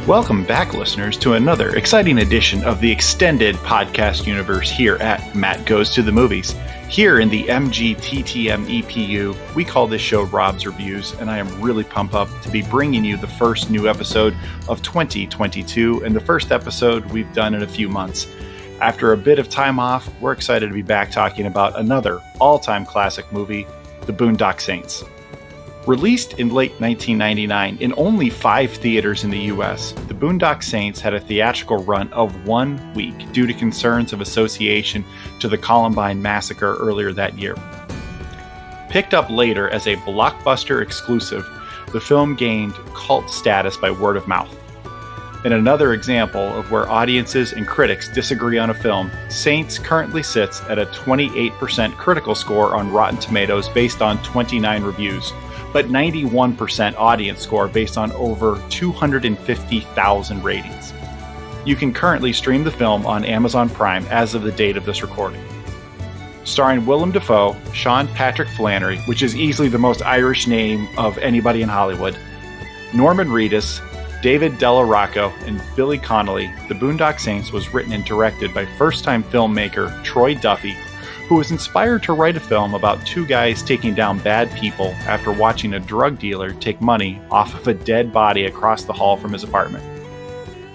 Welcome back, listeners, to another exciting edition of the extended podcast universe here at Matt Goes to the Movies. Here in the MGTTM EPU, we call this show Rob's Reviews, and I am really pumped up to be bringing you the first new episode of 2022 and the first episode we've done in a few months. After a bit of time off, we're excited to be back talking about another all-time classic movie, The Boondock Saints. Released in late 1999 in only 5 theaters in the U.S., The Boondock Saints had a theatrical run of 1 week due to concerns of association to the Columbine massacre earlier that year. Picked up later as a blockbuster exclusive, the film gained cult status by word of mouth. In another example of where audiences and critics disagree on a film, Saints currently sits at a 28% critical score on Rotten Tomatoes based on 29 reviews, but 91% audience score based on over 250,000 ratings. You can currently stream the film on Amazon Prime as of the date of this recording. Starring Willem Dafoe, Sean Patrick Flannery, which is easily the most Irish name of anybody in Hollywood, Norman Reedus, David Della Rocco, and Billy Connolly, The Boondock Saints was written and directed by first-time filmmaker Troy Duffy, who was inspired to write a film about 2 guys taking down bad people after watching a drug dealer take money off of a dead body across the hall from his apartment.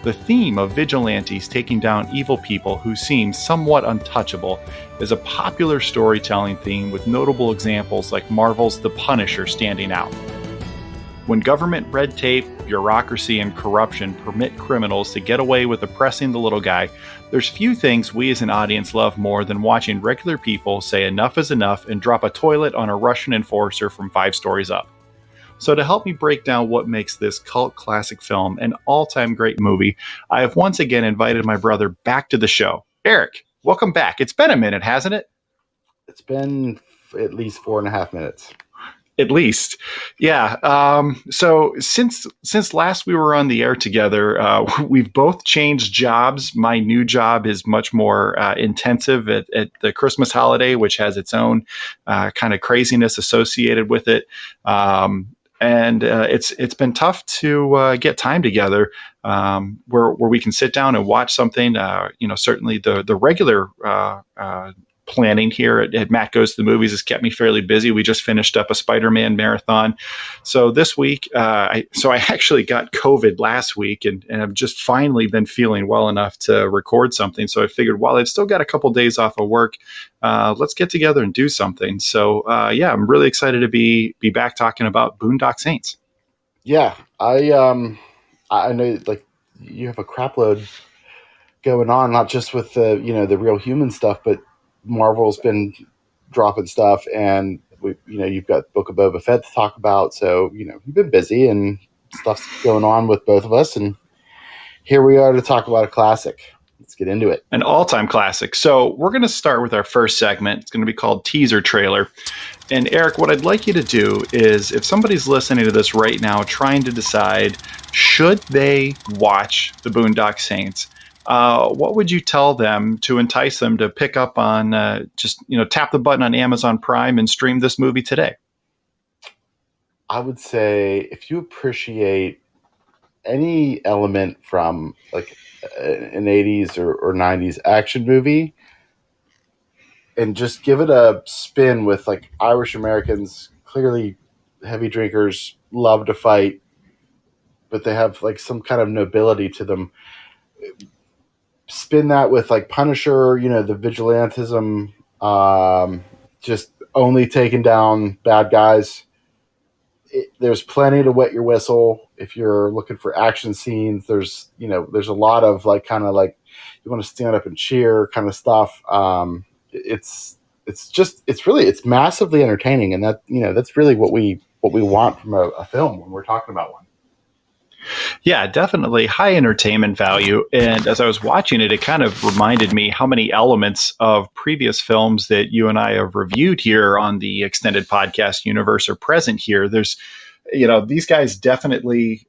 The theme of vigilantes taking down evil people who seem somewhat untouchable is a popular storytelling theme with notable examples like Marvel's The Punisher standing out. When government red tape, bureaucracy, and corruption permit criminals to get away with oppressing the little guy, there's few things we as an audience love more than watching regular people say enough is enough and drop a toilet on a Russian enforcer from 5 stories up. So to help me break down what makes this cult classic film an all-time great movie, I have once again invited my brother back to the show. Eric, welcome back. It's been a minute, hasn't it? It's been at least 4.5 minutes. At least. Yeah. So since last we were on the air together, we've both changed jobs. My new job is much more intensive at the Christmas holiday, which has its own kind of craziness associated with it. And it's been tough to get time together where we can sit down and watch something. Certainly the regular planning here at Matt Goes to the Movies has kept me fairly busy. We just finished up a Spider-Man marathon. So this week, I actually got COVID last week and I've just finally been feeling well enough to record something. So I figured while I've still got a couple days off of work, let's get together and do something. So I'm really excited to be back talking about Boondock Saints. Yeah, I know like you have a crap load going on, not just with the real human stuff, but Marvel's been dropping stuff, and you've got Book of Boba Fett to talk about. So you've been busy, and stuff's going on with both of us. And here we are to talk about a classic. Let's get into it. An all-time classic. So we're going to start with our first segment. It's going to be called Teaser Trailer. And Eric, what I'd like you to do is, if somebody's listening to this right now, trying to decide should they watch The Boondock Saints, what would you tell them to entice them to pick up on tap the button on Amazon Prime and stream this movie today? I would say if you appreciate any element from like an 80s or 90s action movie and just give it a spin with like Irish Americans, clearly heavy drinkers, love to fight, but they have like some kind of nobility to them. Spin that with like Punisher, the vigilantism, just only taking down bad guys. There's plenty to wet your whistle. If you're looking for action scenes, there's a lot of like kind of like you want to stand up and cheer kind of stuff. It's massively entertaining, and that's really what we want from a film when we're talking about one. Yeah, definitely high entertainment value. And as I was watching it, it kind of reminded me how many elements of previous films that you and I have reviewed here on the extended podcast universe are present here. There's these guys definitely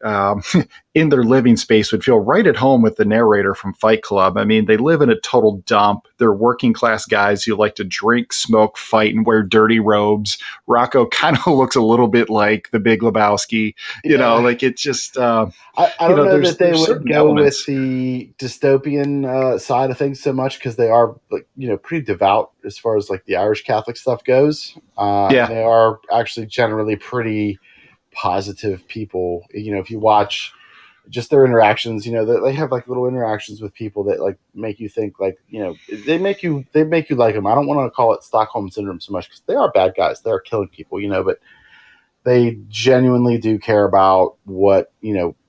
in their living space would feel right at home with the narrator from Fight Club. I mean, they live in a total dump. They're working class guys who like to drink, smoke, fight, and wear dirty robes. Rocco kind of looks a little bit like the Big Lebowski, like it's just, I don't know that they would certain go elements with the dystopian side of things so much because they are pretty devout as far as like the Irish Catholic stuff goes. Yeah. They are actually generally pretty positive people. If you watch just their interactions, they have like little interactions with people that like make you think like, they make you like them. I don't want to call it Stockholm syndrome so much because they are bad guys. They are killing people, but they genuinely do care about what,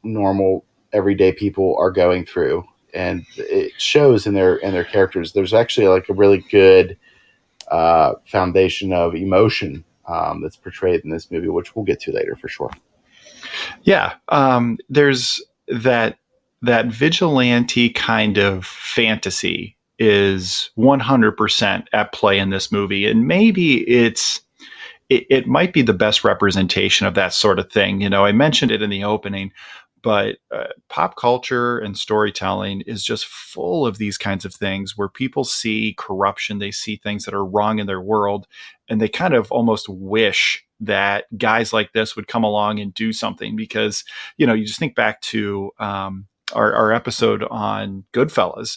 normal everyday people are going through. And it shows in their characters. There's actually like a really good foundation of emotion that's portrayed in this movie, which we'll get to later for sure. Yeah. There's that vigilante kind of fantasy is 100% at play in this movie. And maybe it might be the best representation of that sort of thing. I mentioned it in the opening, but pop culture and storytelling is just full of these kinds of things where people see corruption, they see things that are wrong in their world, and they kind of almost wish that guys like this would come along and do something because, you just think back to our episode on Goodfellas.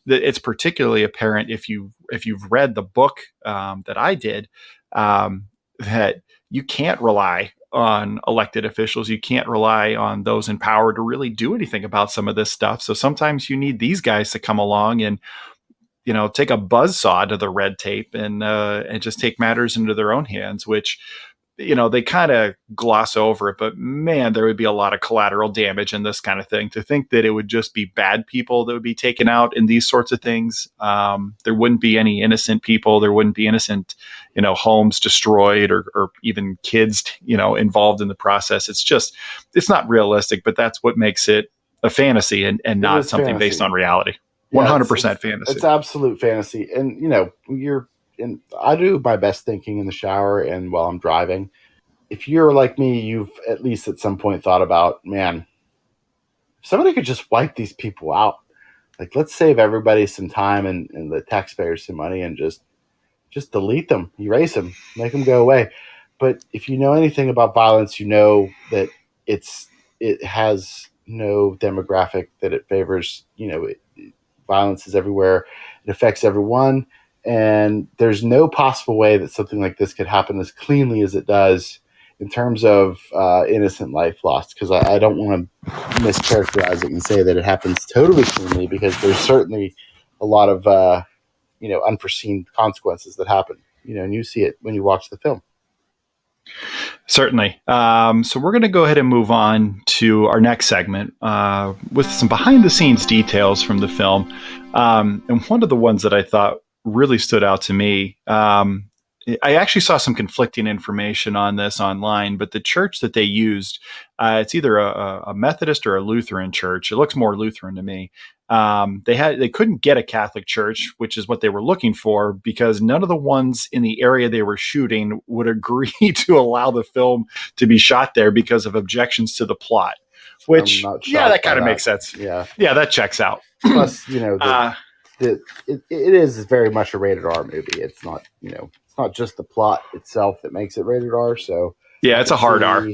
It's particularly apparent if you've read the book that I did, that you can't rely on elected officials. You can't rely on those in power to really do anything about some of this stuff. So sometimes you need these guys to come along and, take a buzzsaw to the red tape and just take matters into their own hands, which, they kind of gloss over it, but man, there would be a lot of collateral damage in this kind of thing. To think that it would just be bad people that would be taken out in these sorts of things. There wouldn't be any innocent people. There wouldn't be innocent, homes destroyed or even kids, involved in the process. It's not realistic, but that's what makes it a fantasy and not something fantasy based on reality. 100% fantasy. It's absolute fantasy. And, and I do my best thinking in the shower and while I'm driving. If you're like me, you've at least at some point thought about, man, if somebody could just wipe these people out. Like, let's save everybody some time and the taxpayers some money and just delete them, erase them, make them go away. But if you know anything about violence, you know that it has no demographic that it favors. Violence is everywhere. It affects everyone. And there's no possible way that something like this could happen as cleanly as it does in terms of innocent life lost. Because I don't want to mischaracterize it and say that it happens totally cleanly, because there's certainly a lot of unforeseen consequences that happen. And you see it when you watch the film. Certainly. So we're going to go ahead and move on to our next segment with some behind the scenes details from the film. And one of the ones that I thought really stood out to me, I actually saw some conflicting information on this online, but the church that they used, it's either a Methodist or a Lutheran church. It looks more Lutheran to me. They couldn't get a Catholic church, which is what they were looking for, because none of the ones in the area they were shooting would agree to allow the film to be shot there because of objections to the plot. Which, that kind of makes sense. Yeah, that checks out. Plus, it is very much a rated R movie. It's not, it's not just the plot itself that makes it rated R. So yeah, it's a hard R.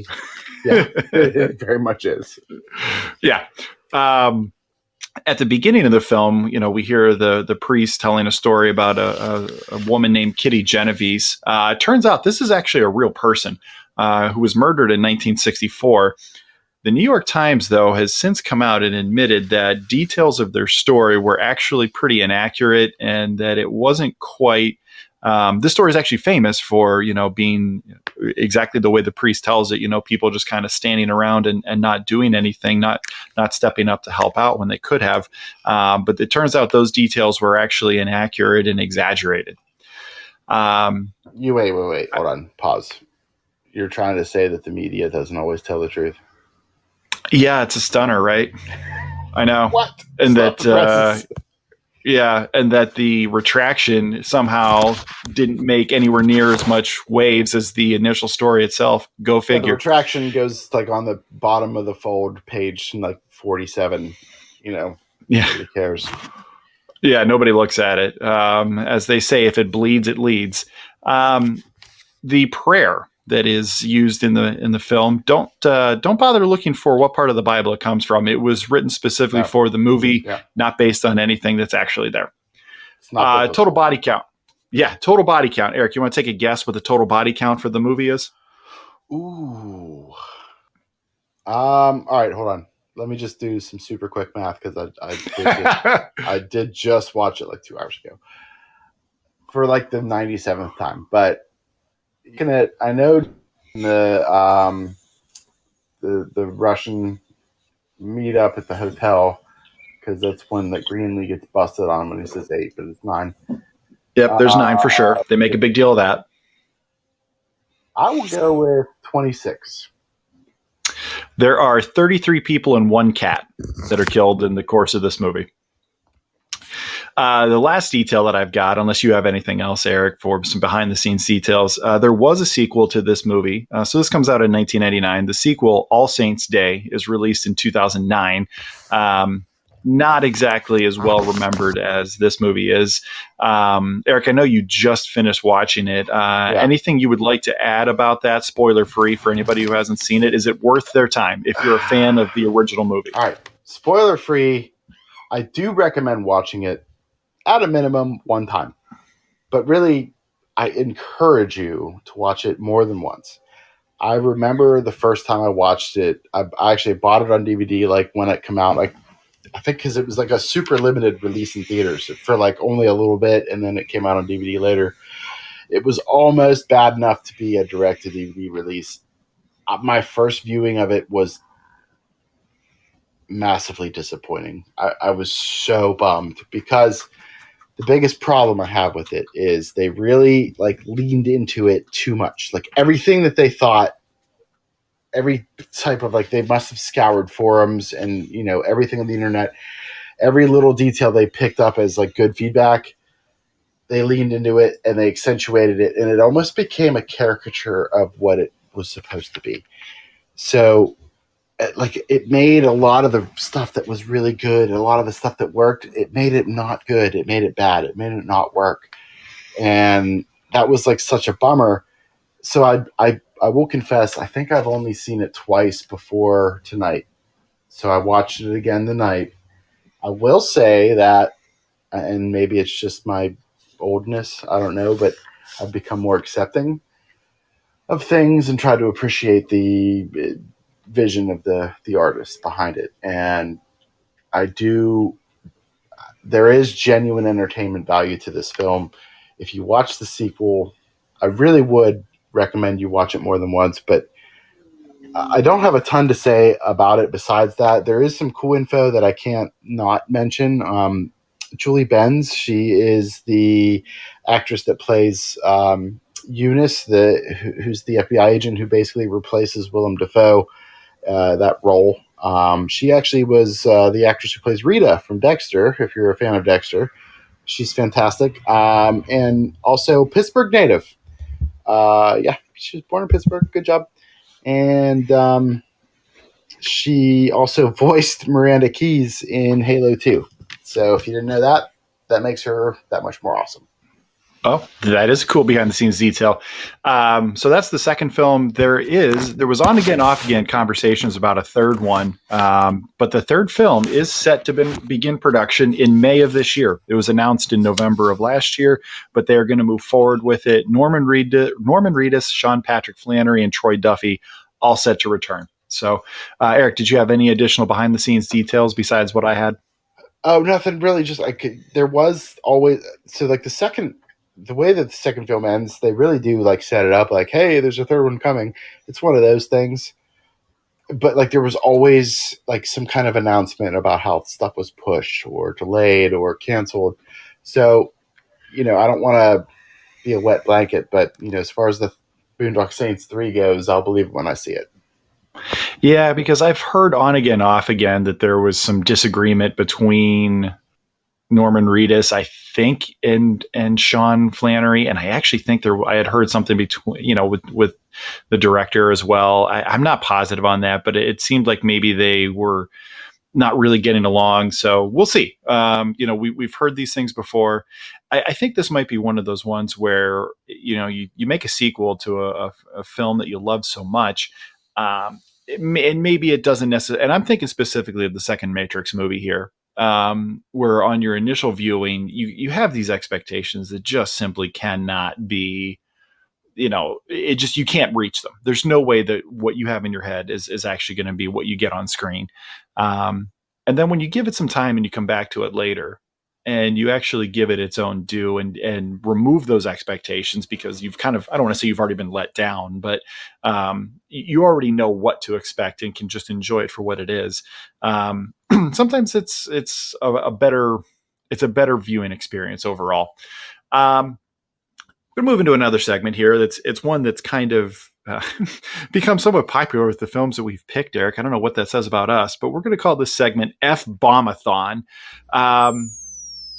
Yeah, it very much is. Yeah. At the beginning of the film, we hear the priest telling a story about a woman named Kitty Genovese. It turns out this is actually a real person who was murdered in 1964. The New York Times, though, has since come out and admitted that details of their story were actually pretty inaccurate, and that it wasn't quite. This story is actually famous for, being exactly the way the priest tells it. People just kind of standing around and not doing anything, not stepping up to help out when they could have. But it turns out those details were actually inaccurate and exaggerated. You wait, hold on, pause. You're trying to say that the media doesn't always tell the truth? Yeah, it's a stunner, right? I know. What? And that Yeah, and that the retraction somehow didn't make anywhere near as much waves as the initial story itself. Go Yeah, the figure. retraction goes like on the bottom of the fold page, like 47. Yeah. Nobody cares. Yeah, nobody looks at it. As they say, if it bleeds, it leads. The prayer that is used in the film, don't bother looking for what part of the Bible it comes from. It was written specifically for the movie, not based on anything that's actually there. It's not biblical. Total body count. Yeah, total body count. Eric, you want to take a guess what the total body count for the movie is? Ooh. All right, hold on. Let me just do some super quick math because I did just watch it like 2 hours ago for like the 97th time. But I know the Russian meetup at the hotel, because that's when that Greenlee gets busted on when he says 8, but it's 9. Yep, there's 9 for sure. They make a big deal of that. I will go with 26. There are 33 people and 1 cat that are killed in the course of this movie. The last detail that I've got, unless you have anything else, Eric, for some behind the scenes details, there was a sequel to this movie. So this comes out in 1999. The sequel, All Saints Day, is released in 2009. Not exactly as well remembered as this movie is. Eric, I know you just finished watching it. Anything you would like to add about that, spoiler free for anybody who hasn't seen it? Is it worth their time if you're a fan of the original movie? All right, spoiler free. I do recommend watching it at a minimum 1 time, but really I encourage you to watch it more than once. I remember the first time I watched it, I actually bought it on DVD like when it came out, like I think because it was like a super limited release in theaters for like only a little bit, and then it came out on DVD later. It was almost bad enough to be a direct-to-DVD release. My first viewing of it was massively disappointing. I was so bummed because the biggest problem I have with it is they really like leaned into it too much. Like everything that they thought, every type of like, they must have scoured forums and everything on the internet, every little detail they picked up as like good feedback, they leaned into it and they accentuated it, and it almost became a caricature of what it was supposed to be. So like it made a lot of the stuff that was really good and a lot of the stuff that worked, it made it not good. It made it bad. It made it not work. And that was like such a bummer. So I will confess, I think I've only seen it twice before tonight. So I watched it again tonight. I will say that, and maybe it's just my oldness, I don't know, but I've become more accepting of things and try to appreciate the vision of the artist behind it. And there is genuine entertainment value to this film. If you watch the sequel, I really would recommend you watch it more than once, but I don't have a ton to say about it besides that. There is some cool info that I can't not mention. Julie Benz, she is the actress that plays Eunice, who's the FBI agent who basically replaces Willem Dafoe, that role. She actually was the actress who plays Rita from Dexter, if you're a fan of Dexter. She's fantastic. And also Pittsburgh native. She was born in Pittsburgh. Good job. And she also voiced Miranda Keyes in Halo 2. So if you didn't know that, that makes her that much more awesome. Oh, that is a cool behind the scenes detail. So that's the second film. There was on again, off again conversations about a third one. But the third film is set to begin production in May of this year. It was announced in November of last year, but they're going to move forward with it. Norman Reedus, Sean Patrick Flannery, and Troy Duffy all set to return. So, Eric, did you have any additional behind the scenes details besides what I had? Oh, nothing really. Just there was always, so like the way that the second film ends, they really do like set it up like, hey, there's a third one coming. It's one of those things. But like there was always like some kind of announcement about how stuff was pushed or delayed or canceled. So, I don't want to be a wet blanket, but as far as the Boondock Saints 3 goes, I'll believe it when I see it. Yeah, because I've heard on again, off again that there was some disagreement between Norman Reedus, I think, and Sean Flannery, and I actually think I had heard something between, with the director as well. I'm not positive on that, but it seemed like maybe they were not really getting along. So we'll see. We've heard these things before. I think this might be one of those ones where, you make a sequel to a film that you love so much. And maybe it doesn't necessarily, and I'm thinking specifically of the second Matrix movie here, where on your initial viewing, you have these expectations that just simply cannot be, you can't reach them. There's no way that what you have in your head is actually going to be what you get on screen. And then when you give it some time and you come back to it later and you actually give it its own due and remove those expectations, because you've kind of, I don't want to say you've already been let down, but you already know what to expect and can just enjoy it for what it is. Sometimes it's a better viewing experience overall. We're moving to another segment here. It's one that's kind of become somewhat popular with the films that we've picked, Eric. I don't know what that says about us, but we're going to call this segment F-Bombathon,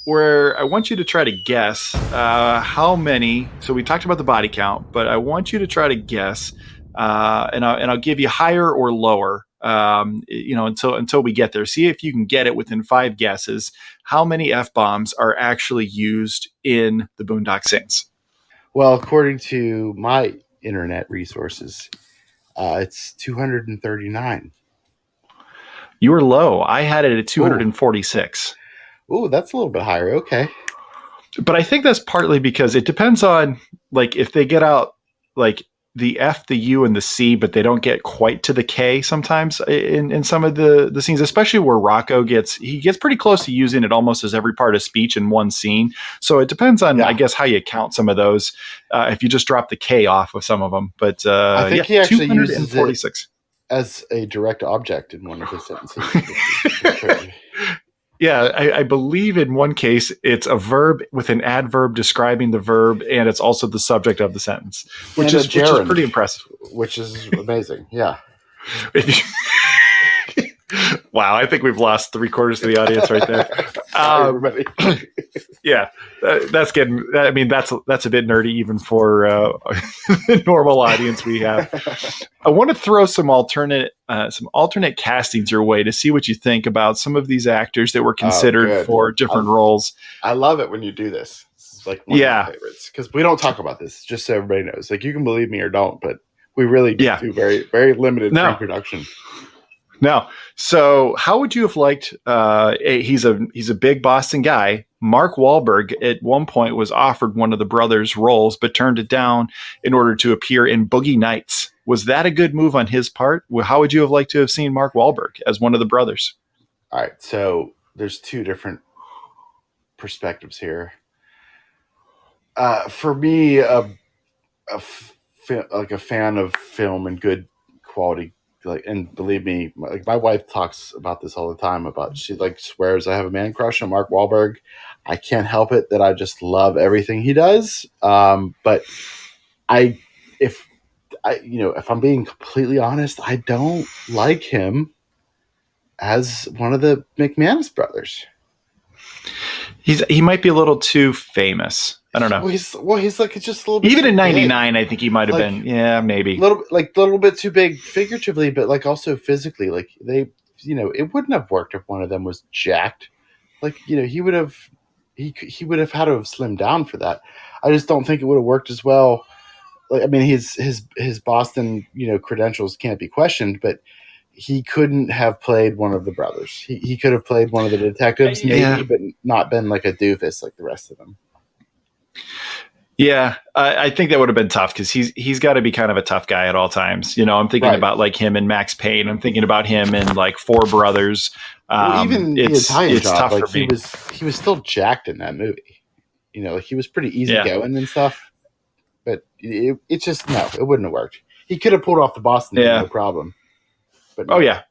where I want you to try to guess how many. So we talked about the body count, but I want you to try to guess, and I'll give you higher or lower, until we get there. See if you can get it within 5 guesses. How many F-bombs are actually used in the Boondock Saints? Well, according to my internet resources, it's 239. You were low. I had it at 246. Oh, that's a little bit higher. Okay. But I think that's partly because it depends on, like, if they get out, like, the F, the U, and the C, but they don't get quite to the K sometimes in some of the scenes, especially where Rocco gets pretty close to using it almost as every part of speech in one scene. So it depends on, I guess, how you count some of those. If you just drop the K off of some of them, but I think he actually uses it 246 as a direct object in one of his sentences. Yeah, I believe in one case it's a verb with an adverb describing the verb, and it's also the subject of the sentence, which is pretty impressive. Which is amazing. Yeah. Wow, I think we've lost 3/4 of the audience right there. Sorry, everybody. Yeah, that's getting. I mean, that's a bit nerdy even for the normal audience we have. I want to throw some alternate castings your way to see what you think about some of these actors that were considered for different roles. I love it when you do this. This is like one of my favorites, because we don't talk about this. Just so everybody knows, like, you can believe me or don't, but we really do very, very limited pre-production. No. So how would you have liked, he's a big Boston guy. Mark Wahlberg at one point was offered one of the brothers' roles, but turned it down in order to appear in Boogie Nights. Was that a good move on his part? How would you have liked to have seen Mark Wahlberg as one of the brothers? All right. So there's 2 different perspectives here. For me, like a fan of film and good quality, like, and believe me, like, my wife talks about this all the time. She like swears I have a man crush on Mark Wahlberg. I can't help it that I just love everything he does. But if I'm being completely honest, I don't like him as one of the McManus brothers. He might be a little too famous. I don't know. Well, he's like just a little bit. Even in '99, I think he might have been. Yeah, maybe little bit too big figuratively, but like also physically. Like, they, it wouldn't have worked if one of them was jacked. Like, he would have had to have slimmed down for that. I just don't think it would have worked as well. Like, I mean, his Boston credentials can't be questioned, but he couldn't have played one of the brothers. He could have played one of the detectives, maybe, but not been like a doofus like the rest of them. Yeah, I think that would have been tough, because he's got to be kind of a tough guy at all times. I'm thinking about like him and Max Payne. I'm thinking about him and like Four Brothers. Even the Italian job, tough like, for me. He was still jacked in that movie. Like, he was pretty easygoing and stuff. But it just, no, it wouldn't have worked. He could have pulled off the Boston thing, no problem. But no. Oh yeah.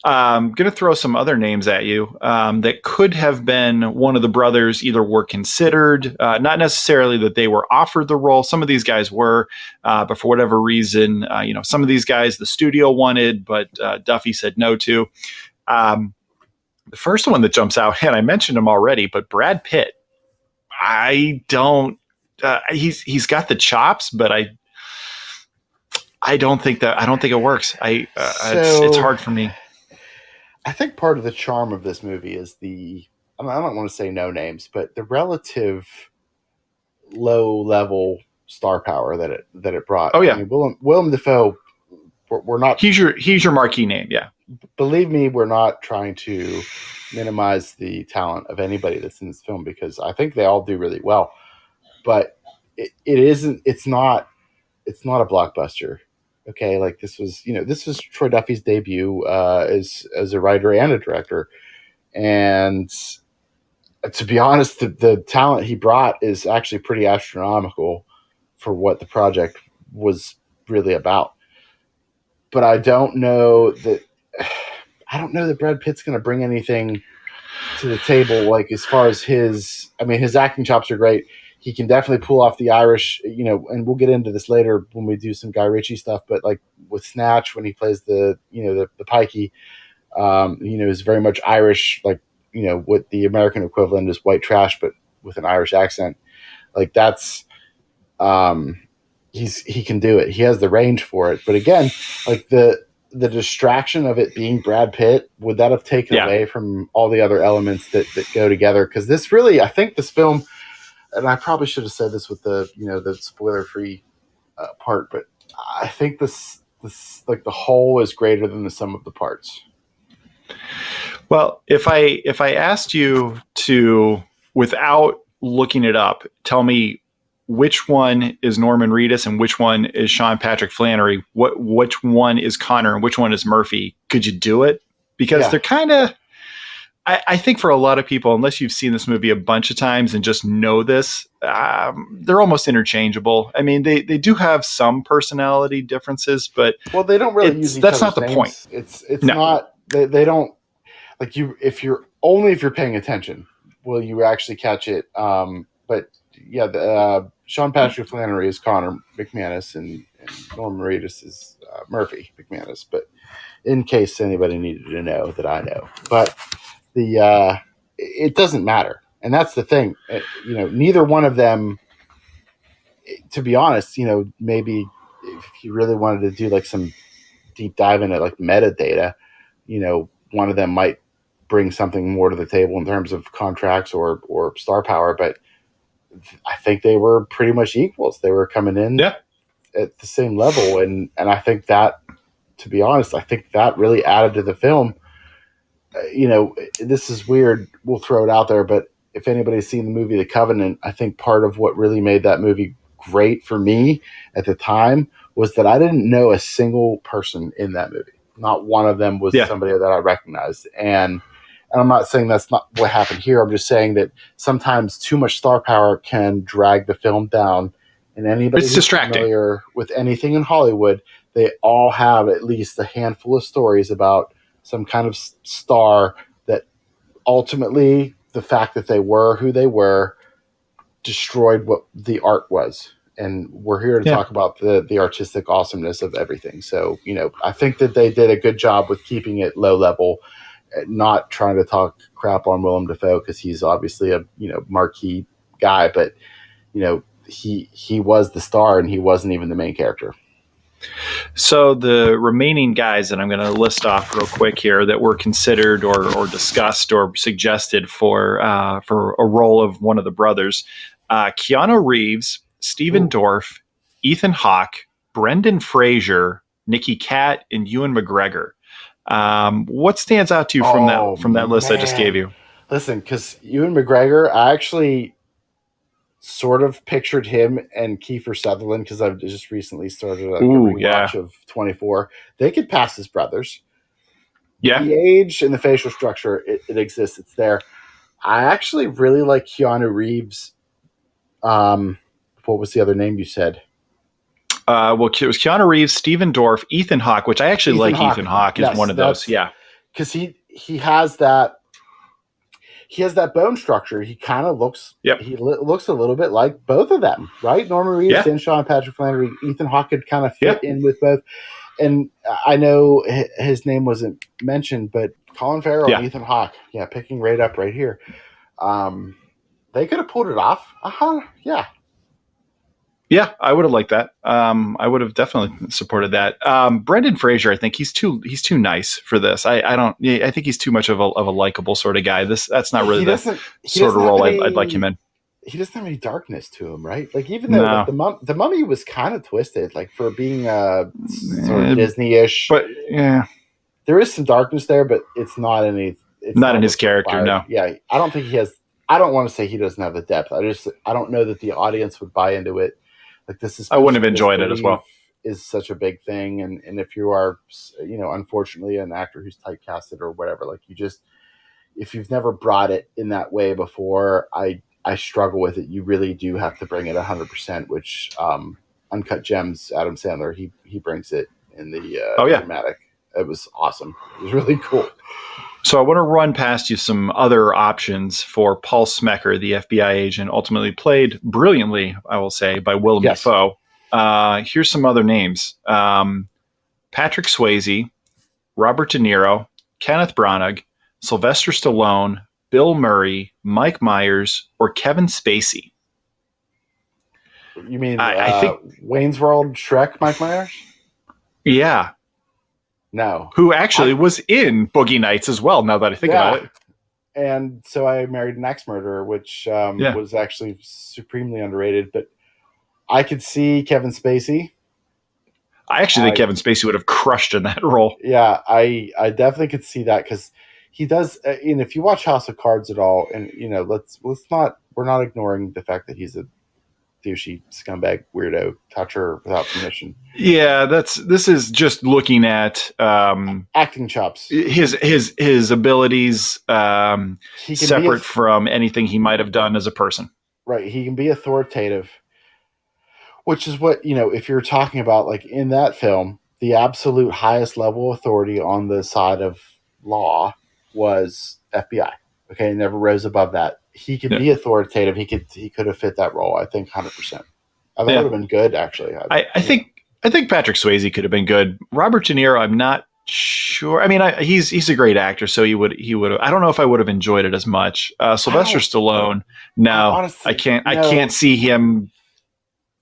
I'm going to throw some other names at you that could have been one of the brothers, either were considered, not necessarily that they were offered the role. Some of these guys were, but for whatever reason, some of these guys the studio wanted, but Duffy said no to. The first one that jumps out, and I mentioned him already, but Brad Pitt. I don't. He's got the chops, but I don't think it works. It's So hard for me. I think part of the charm of this movie is I don't want to say no names, but the relative low level star power that it brought. Oh yeah, I mean, Willem Dafoe. We're not. He's your marquee name. Yeah. Believe me, we're not trying to minimize the talent of anybody that's in this film because I think they all do really well. But it isn't. It's not a blockbuster. Okay, like this was Troy Duffy's debut as a writer and a director, and to be honest, the talent he brought is actually pretty astronomical for what the project was really about. But I don't know that Brad Pitt's going to bring anything to the table, like as far as his acting chops are great. He can definitely pull off the Irish, and we'll get into this later when we do some Guy Ritchie stuff. But like with Snatch, when he plays the pikey, is very much Irish, like what the American equivalent is white trash, but with an Irish accent. Like that's, he can do it. He has the range for it. But again, like the distraction of it being Brad Pitt, would that have taken away from all the other elements that go together? Because this really, I think this film, and I probably should have said this with the spoiler free part, but I think this like the whole is greater than the sum of the parts. Well, if I asked you to, without looking it up, tell me which one is Norman Reedus and which one is Sean Patrick Flannery, which one is Connor and which one is Murphy, could you do it? Because they're kind of, I think for a lot of people, unless you've seen this movie a bunch of times and just know this, they're almost interchangeable. I mean, they do have some personality differences, but they don't really use each that's other's not the names. point. It's not, they don't, like if you're paying attention, will you actually catch it? But yeah, Sean Patrick Flannery is Connor McManus and Norman Reedus is Murphy McManus. But in case anybody needed to know that I know, but it doesn't matter, and that's the thing. Neither one of them. To be honest, maybe if you really wanted to do like some deep dive into like metadata, one of them might bring something more to the table in terms of contracts or star power, but I think they were pretty much equals. They were coming in at the same level. And I think that, to be honest, I think that really added to the film. This is weird. We'll throw it out there, but if anybody's seen the movie The Covenant, I think part of what really made that movie great for me at the time was that I didn't know a single person in that movie. Not one of them was somebody that I recognized. And I'm not saying that's not what happened here. I'm just saying that sometimes too much star power can drag the film down. And anybody who's familiar with anything in Hollywood, they all have at least a handful of stories about some kind of star that ultimately the fact that they were who they were destroyed what the art was. And we're here to talk about the artistic awesomeness of everything. So, I think that they did a good job with keeping it low level, not trying to talk crap on Willem Dafoe because he's obviously a marquee guy, but he was the star and he wasn't even the main character. So the remaining guys that I'm going to list off real quick here that were considered or discussed or suggested for a role of one of the brothers, Keanu Reeves, Stephen Dorff, Ethan Hawke, Brendan Fraser, Nicky Katt, and Ewan McGregor. What stands out to you from that list I just gave you? Listen, because Ewan McGregor, I actually sort of pictured him and Kiefer Sutherland because I've just recently started a rewatch of 24. They could pass as brothers. Yeah. The age and the facial structure, it exists. It's there. I actually really like Keanu Reeves. What was the other name you said? It was Keanu Reeves, Stephen Dorff, Ethan Hawke, which I actually like. Ethan Hawke is one of those. Yeah. Because he has that. He has that bone structure. He kind of looks. Yep. He looks a little bit like both of them, right? Norman Reedus and Sean Patrick Flannery. Ethan Hawke could kind of fit in with both. And I know his name wasn't mentioned, but Colin Farrell Yeah. and Ethan Hawke. Yeah, picking right up right here. They could have pulled it off. Yeah. Yeah, I would have liked that. I would have definitely supported that. Brendan Fraser, I think he's too nice for this. I don't. Yeah, I think he's too much of a likable sort of guy. That's not really the sort of role I'd like him in. He doesn't have any darkness to him, right? Like even though like No, the Mummy was kind of twisted, like for being sort of Disney-ish. but yeah, there is some darkness there, but it's not any. It's not in his character. required. No. Yeah, I don't think he has. I don't want to say he doesn't have the depth. I don't know that the audience would buy into it. Like this is. I wouldn't have enjoyed it as well. Is such a big thing, and if you are, unfortunately, an actor who's typecasted or whatever, like if you've never brought it in that way before, I struggle with it. You really do have to bring it 100%, which Uncut Gems, Adam Sandler, he brings it in the dramatic. It was awesome. It was really cool. So I want to run past you some other options for Paul Smecker, the FBI agent, ultimately played brilliantly, I will say, by Willem Dafoe. Here's some other names. Patrick Swayze, Robert De Niro, Kenneth Branagh, Sylvester Stallone, Bill Murray, Mike Myers, or Kevin Spacey. You mean I think Wayne's World Shrek Mike Myers? Yeah. No. Who actually was in Boogie Nights as well, now that I think about it. And So I Married an Ex-Murderer, which was actually supremely underrated. But I could see Kevin Spacey. I actually think Kevin Spacey would have crushed in that role. Yeah, I definitely could see that because he does. And if you watch House of Cards at all, and we're not ignoring the fact that he's a douchey scumbag weirdo toucher without permission. Yeah, this is just looking at acting chops, his abilities separate from anything he might have done as a person. Right, he can be authoritative, which is what if you're talking about like in that film, the absolute highest level of authority on the side of law was FBI. Okay, never rose above that. He could be authoritative. He could have fit that role. I think 100%. I think it would have been good. Actually, I think Patrick Swayze could have been good. Robert De Niro, I'm not sure. I mean, he's a great actor, so he would have. I don't know if I would have enjoyed it as much. Sylvester Stallone, no, honestly, I can't see him.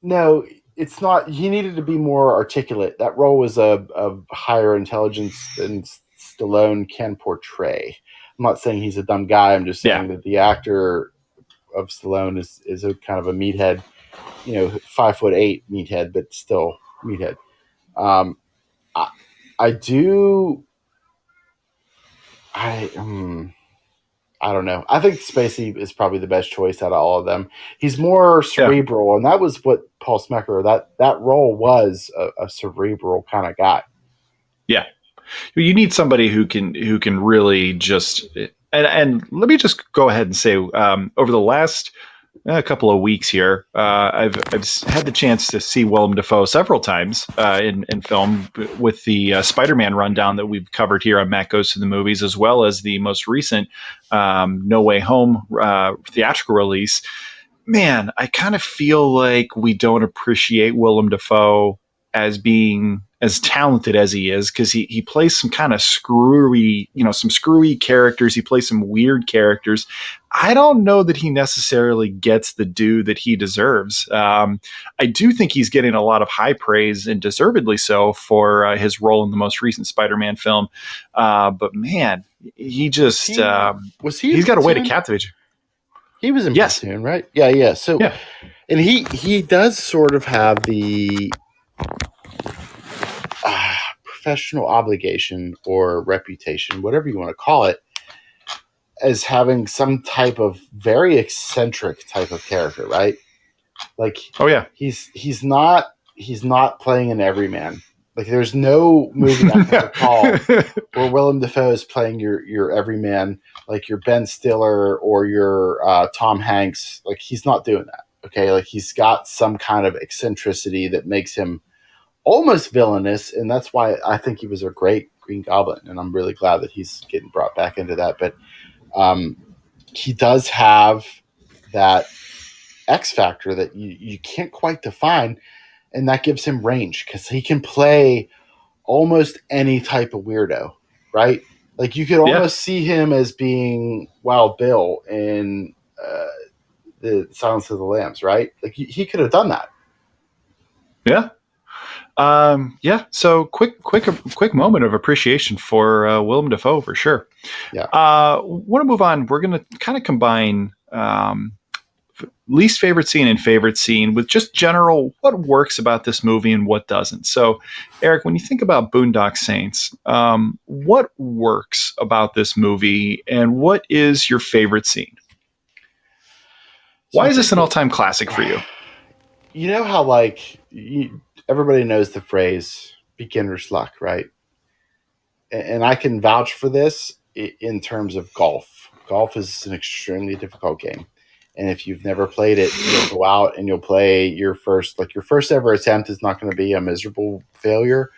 No, it's not. He needed to be more articulate. That role was a higher intelligence than Stallone can portray. I'm not saying he's a dumb guy. I'm just saying that the actor of Stallone is a kind of a meathead, 5'8" meathead, but still meathead. I don't know. I think Spacey is probably the best choice out of all of them. He's more cerebral, and that was what Paul Smecker, that role was a cerebral kind of guy. Yeah. You need somebody who can really just and let me just go ahead and say over the last couple of weeks here, I've had the chance to see Willem Dafoe several times in film with the Spider-Man rundown that we've covered here on Matt Goes to the Movies, as well as the most recent No Way Home theatrical release. Man, I kind of feel like we don't appreciate Willem Dafoe as being as talented as he is, because he plays some kind of screwy characters. He plays some weird characters. I don't know that he necessarily gets the due that he deserves. I do think he's getting a lot of high praise, and deservedly so, for his role in the most recent Spider-Man film. But man, he just he's got a way to captivate you. He was in Platoon, right? Yeah. So, and he does sort of have the professional obligation or reputation, whatever you want to call it, as having some type of very eccentric type of character, right? Like, he's not playing an everyman. Like, there's no movie I can recall where Willem Dafoe is playing your everyman, like your Ben Stiller or your Tom Hanks. Like, he's not doing that. Okay, like he's got some kind of eccentricity that makes him almost villainous, and that's why I think he was a great Green Goblin, and I'm really glad that he's getting brought back into that. But he does have that X factor that you can't quite define, and that gives him range because he can play almost any type of weirdo, right? Like you could Yeah. almost see him as being Wild Bill in the Silence of the Lambs, right? Like he could have done that. Yeah. Yeah. So quick moment of appreciation for Willem Dafoe for sure. Yeah. Want to move on. We're going to kind of combine least favorite scene and favorite scene with just general what works about this movie and what doesn't. So, Eric, when you think about Boondock Saints, what works about this movie and what is your favorite scene? So Why I is this think an that all-time classic for you? you know how like everybody knows the phrase beginner's luck, right? And I can vouch for this in terms of golf. Golf is an extremely difficult game. And if you've never played it, you'll go out and you'll play your first ever attempt is not going to be a miserable failure,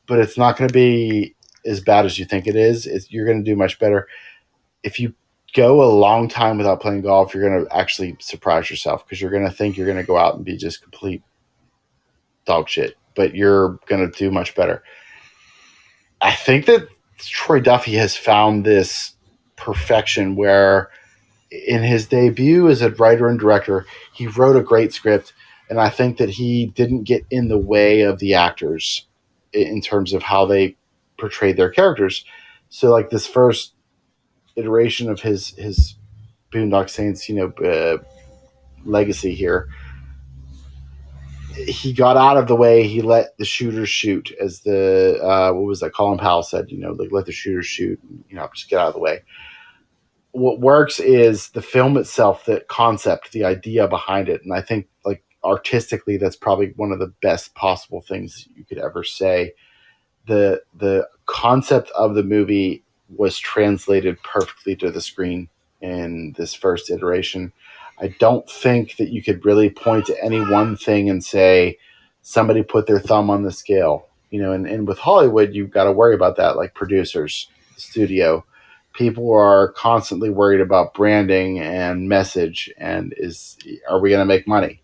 but it's not going to be as bad as you think it is. You're going to do much better. If you go a long time without playing golf, you're going to actually surprise yourself because you're going to think you're going to go out and be just complete dog shit, but you're going to do much better. I think that Troy Duffy has found this perfection where in his debut as a writer and director, he wrote a great script. And I think that he didn't get in the way of the actors in terms of how they portrayed their characters. So, like this first iteration of his Boondock Saints, legacy here, he got out of the way. He let the shooters shoot, as the what was that? Colin Powell said, like let the shooters shoot. Just get out of the way. What works is the film itself, the concept, the idea behind it, and I think like artistically, that's probably one of the best possible things you could ever say. The concept of the movie was translated perfectly to the screen in this first iteration. I don't think that you could really point to any one thing and say somebody put their thumb on the scale. And with Hollywood, you've got to worry about that, like producers, the studio. People are constantly worried about branding and message and are we going to make money?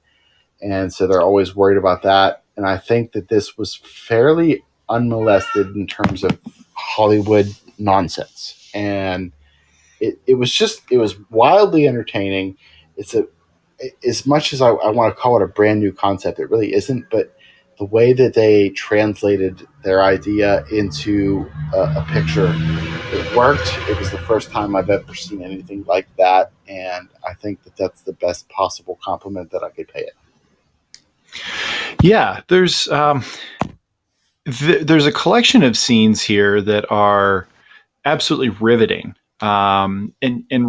And so they're always worried about that. And I think that this was fairly unmolested in terms of Hollywood nonsense. And it was wildly entertaining. It's as much as I want to call it a brand new concept, it really isn't. But the way that they translated their idea into a picture, it worked. It was the first time I've ever seen anything like that. And I think that that's the best possible compliment that I could pay it. Yeah, there's a collection of scenes here that are absolutely riveting. And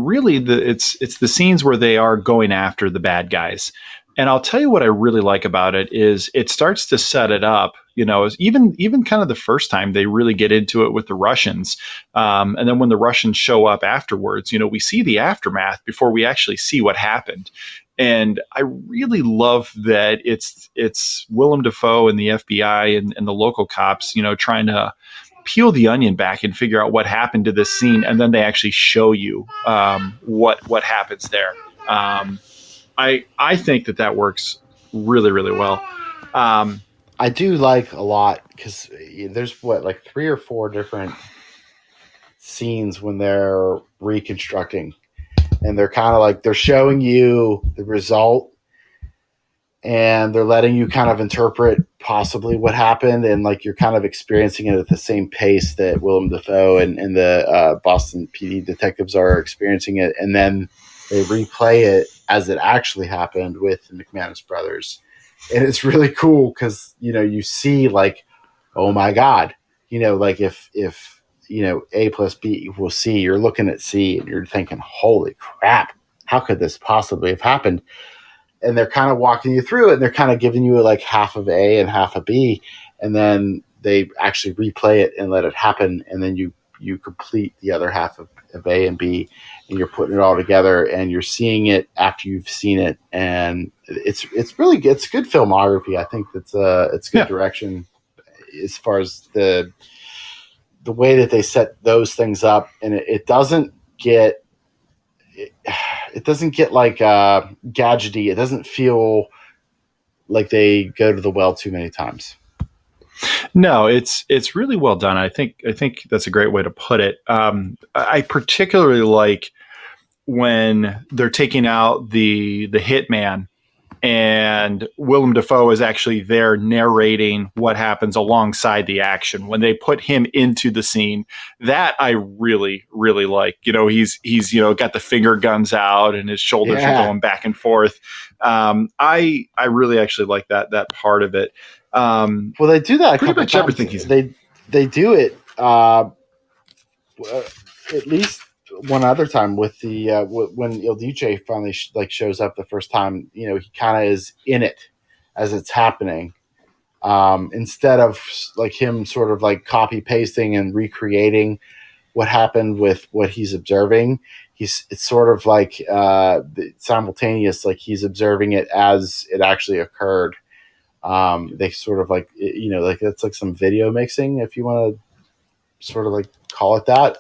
really it's the scenes where they are going after the bad guys. And I'll tell you what I really like about it is it starts to set it up, even kind of the first time they really get into it with the Russians. And then when the Russians show up afterwards, we see the aftermath before we actually see what happened. And I really love that it's Willem Dafoe and the FBI and the local cops, trying to peel the onion back and figure out what happened to this scene, and then they actually show you what happens there. I think that works really really well. I do like a lot because there's like 3 or 4 different scenes when they're reconstructing, and they're kind of like they're showing you the result and they're letting you kind of interpret possibly what happened, and like you're kind of experiencing it at the same pace that Willem Dafoe and the Boston PD detectives are experiencing it, and then they replay it as it actually happened with the McManus brothers, and it's really cool because you see like, oh my god, like if A plus B equals C, you're looking at C and you're thinking, holy crap, how could this possibly have happened? And they're kind of walking you through it, and they're kind of giving you like half of A and half of B, and then they actually replay it and let it happen, and then you complete the other half of A and B, and you're putting it all together, and you're seeing it after you've seen it, and it's really good. It's good filmography. I think it's good direction as far as the way that they set those things up, and it doesn't get like gadgety. It doesn't feel like they go to the well too many times. No, it's really well done. I think that's a great way to put it. I particularly like when they're taking out the hitman, and Willem Dafoe is actually there narrating what happens alongside the action. When they put him into the scene, that I really, really like. He's got the finger guns out and his shoulders are Yeah. going back and forth. I really actually like that part of it. Well, they do that a Pretty couple much times. everything he's in. They do it at least one other time with the when Il Duce finally shows up the first time. He kind of is in it as it's happening, instead of like him sort of like copy pasting and recreating what happened with what he's observing. It's sort of like simultaneous, like he's observing it as it actually occurred. They sort of like like it's like some video mixing, if you want to sort of like call it that,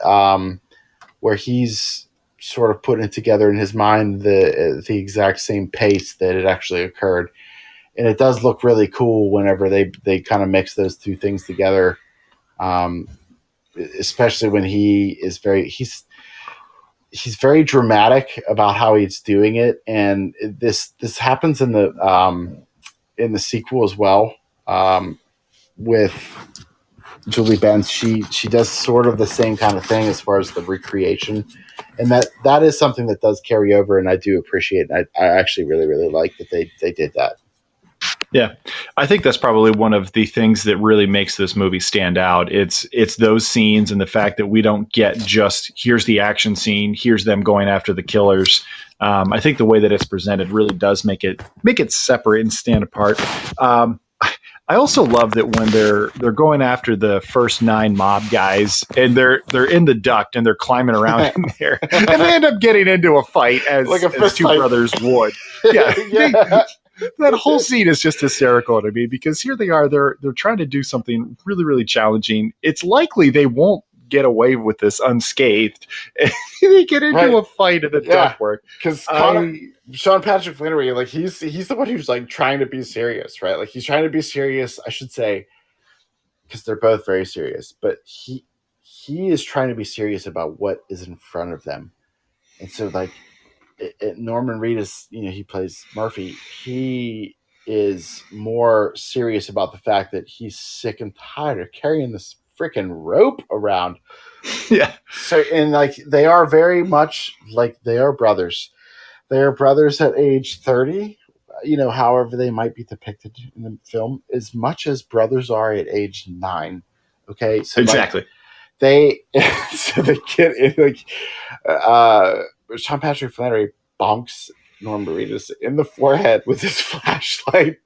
where he's sort of putting it together in his mind the exact same pace that it actually occurred, and it does look really cool whenever they kind of mix those two things together. Especially when he's very dramatic about how he's doing it, and this happens in the sequel as well, with Julie Benz. She does sort of the same kind of thing as far as the recreation, and that is something that does carry over, and I do appreciate it. I actually really, really like that they did that. Yeah, I think that's probably one of the things that really makes this movie stand out. It's those scenes and the fact that we don't get just here's the action scene, here's them going after the killers. I think the way that it's presented really does make it separate and stand apart. I also love that when they're going after the first 9 mob guys, and they're in the duct and they're climbing around in there, and they end up getting into a fight as two fight. brothers would. Yeah. Yeah. That whole scene is just hysterical to me, because here they are, they're trying to do something really, really challenging. It's likely they won't get away with this unscathed. They get into a fight in the ductwork. Because Sean Patrick Flannery, like he's the one who's like trying to be serious, right? Like he's trying to be serious, I should say, because they're both very serious, but he is trying to be serious about what is in front of them. And so like Norman Reedus, he plays Murphy. He is more serious about the fact that he's sick and tired of carrying this freaking rope around. Yeah. So, and like they are very much like they are brothers. They are brothers at age 30. However they might be depicted in the film, as much as brothers are at age 9. Okay, so exactly. They get in, like Sean Patrick Flannery bonks Norman Reedus in the forehead with his flashlight,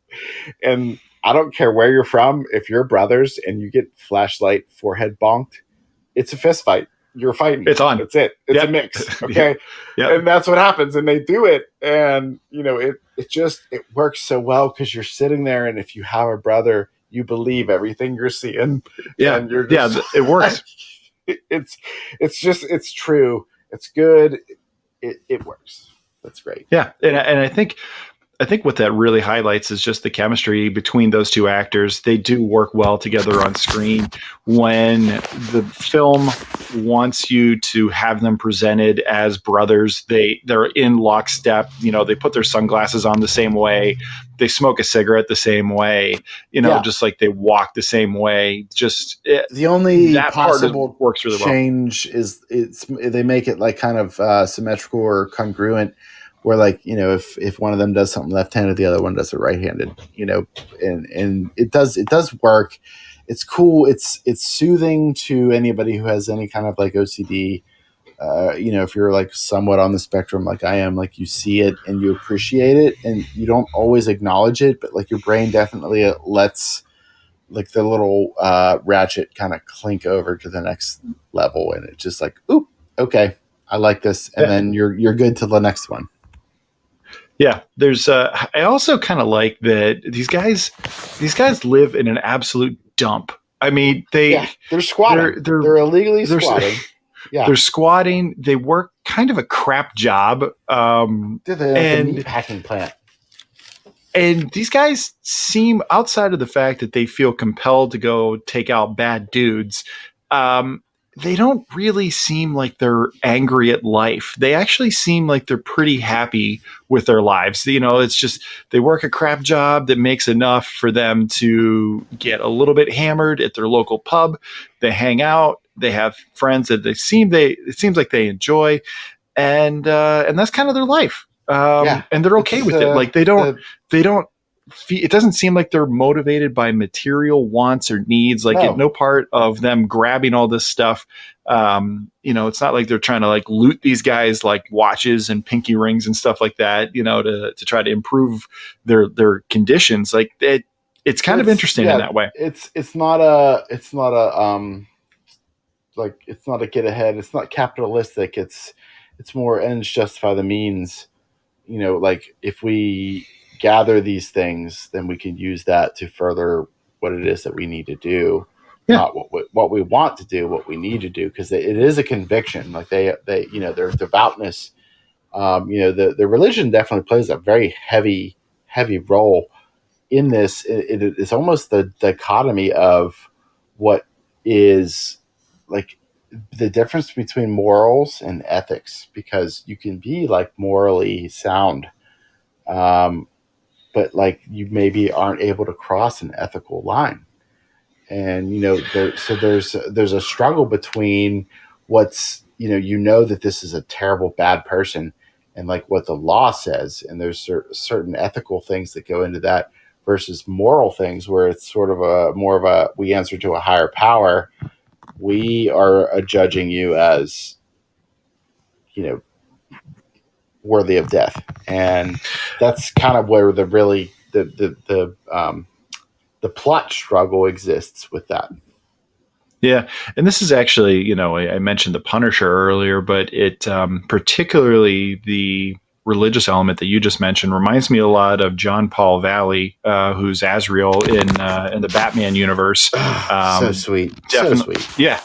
and I don't care where you're from, if you're brothers and you get flashlight forehead bonked, it's a fist fight. You're fighting. It's on. That's it. It's a mix. Okay. Yeah. And that's what happens. And they do it. And, it works so well because you're sitting there. And if you have a brother, you believe everything you're seeing. Yeah. And you're just, it works. It's true. It's good. It works. That's great. Yeah. And I think what that really highlights is just the chemistry between those two actors. They do work well together on screen. When the film wants you to have them presented as brothers, they're in lockstep. They put their sunglasses on the same way. They smoke a cigarette the same way. Just like they walk the same way. Just the only that possible part works really change is they make it like kind of symmetrical or congruent. Where like, if one of them does something left-handed, the other one does it right-handed, and it does work. It's cool. It's soothing to anybody who has any kind of like OCD. If you're like somewhat on the spectrum, like I am, like you see it and you appreciate it and you don't always acknowledge it, but like your brain definitely lets like the little ratchet kind of clink over to the next level. And it's just like, oop, okay, I like this. And then you're good to the next one. Yeah, there's. I also kind of like that these guys live in an absolute dump. I mean, they're squatting. They're illegally squatting. Yeah, they're squatting. They work kind of a crap job. They're the meat packing plant. And these guys seem, outside of the fact that they feel compelled to go take out bad dudes, um, they don't really seem like they're angry at life. They actually seem like they're pretty happy with their lives. You know, it's just they work a crap job that makes enough for them to get a little bit hammered at their local pub. They hang out. They have friends that it seems like they enjoy, and that's kind of their life. Yeah, And they're okay it's with it. Like they don't it doesn't seem like they're motivated by material wants or needs. Like no. no part of them grabbing all this stuff. It's not like they're trying to like loot these guys like watches and pinky rings and stuff like that, to try to improve their conditions. Like it's kind of interesting in that way. It's not a get ahead. It's not capitalistic. It's more ends justify the means. Like if we gather these things, then we can use that to further what it is that we need to do, Yeah. not what we want to do, what we need to do, because it is a conviction. Like their devoutness, the religion definitely plays a very heavy role in this. It's almost the dichotomy of what is like the difference between morals and ethics, because you can be like morally sound, but like you maybe aren't able to cross an ethical line. And there's a struggle between what's that this is a terrible bad person, and like what the law says, and there's certain ethical things that go into that versus moral things where it's sort of a more of a we answer to a higher power. We are judging you as worthy of death, and that's kind of where the plot struggle exists with that. Yeah, and this is actually, I mentioned the Punisher earlier, but it particularly the religious element that you just mentioned reminds me a lot of John Paul Valley, who's Azrael in the Batman universe. So sweet, so Definitely, sweet. yeah,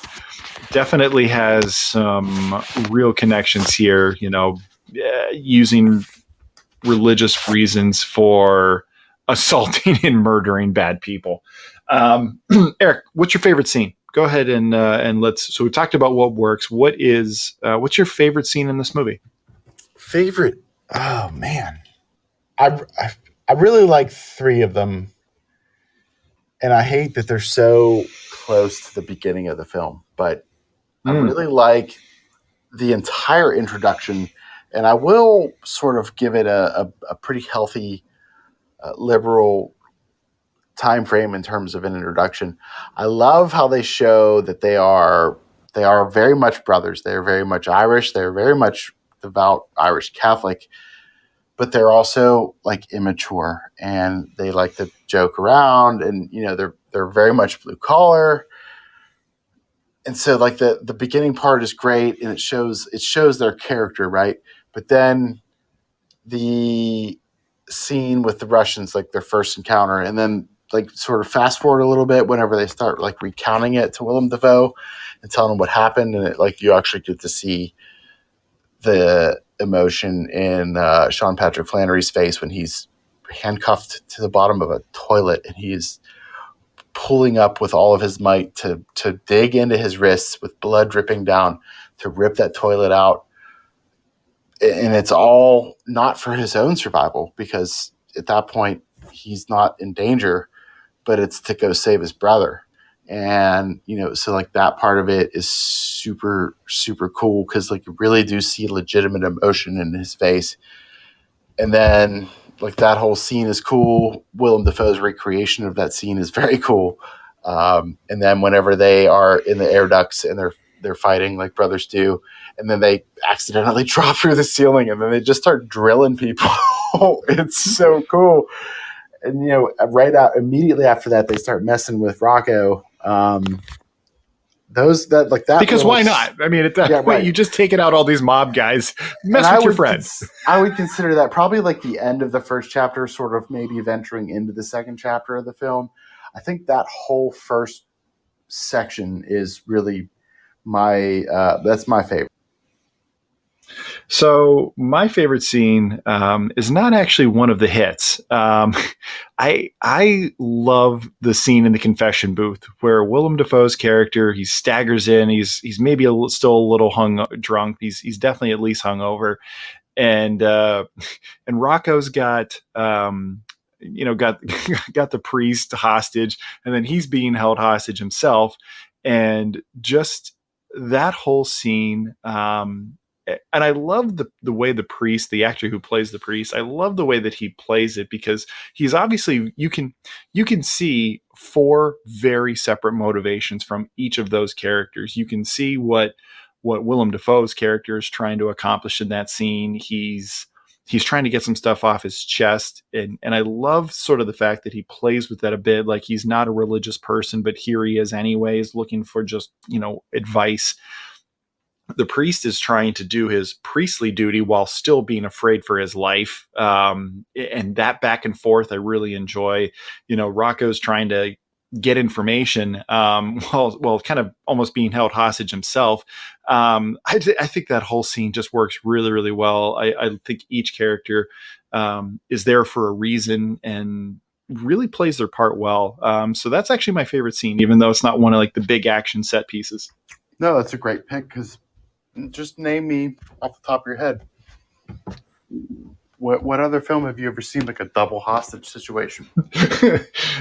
definitely has some real connections here. Using religious reasons for assaulting and murdering bad people. Eric, what's your favorite scene? Go ahead and let's. So we talked about what works. What's your favorite scene in this movie? Favorite? Oh man, I really like three of them, and I hate that they're so close to the beginning of the film. But I really like the entire introduction, and I will sort of give it a pretty healthy, liberal time frame in terms of an introduction. I love how they show that they are very much brothers. They are very much Irish. They're very much devout Irish Catholic, but they're also like immature and they like to joke around, and they're very much blue collar. And so like the beginning part is great, and it shows their character, right? But then the scene with the Russians, like their first encounter, and then like sort of fast forward a little bit whenever they start like recounting it to Willem Dafoe and telling him what happened, and it like you actually get to see the emotion in Sean Patrick Flannery's face when he's handcuffed to the bottom of a toilet and he's pulling up with all of his might to dig into his wrists with blood dripping down to rip that toilet out. And it's all not for his own survival, because at that point he's not in danger, but it's to go save his brother. And so like that part of it is super super cool, because like you really do see legitimate emotion in his face. And then like that whole scene is cool. Willem Dafoe's recreation of that scene is very cool. And then whenever they are in the air ducts and they're fighting like brothers do, and then they accidentally drop through the ceiling and then they just start drilling people. It's so cool. And right out immediately after that, they start messing with Rocco. Those that like that Because little, why not? I mean, at that point, right. you just taking out all these mob guys, mess with your friends. I would consider that probably like the end of the first chapter, sort of maybe venturing into the second chapter of the film. I think that whole first section is really that's my favorite. So my favorite scene is not actually one of the hits. I love the scene in the confession booth where Willem Dafoe's character, he staggers in. He's maybe still a little drunk. He's definitely at least hungover, and and Rocco's got got got the priest hostage, and then he's being held hostage himself, and just that whole scene. And I love the way the priest, the actor who plays the priest, I love the way that he plays it, because he's obviously, you can see four very separate motivations from each of those characters. You can see what Willem Dafoe's character is trying to accomplish in that scene. He's trying to get some stuff off his chest, and I love sort of the fact that he plays with that a bit. Like, he's not a religious person, but here he is anyways, looking for just advice. The priest is trying to do his priestly duty while still being afraid for his life. And that back and forth, I really enjoy. Rocco's trying to get information while kind of almost being held hostage himself. I think that whole scene just works really, really well. I think each character is there for a reason and really plays their part well. So that's actually my favorite scene, even though it's not one of like the big action set pieces. No, that's a great pick, because just name me off the top of your head. What other film have you ever seen like a double hostage situation?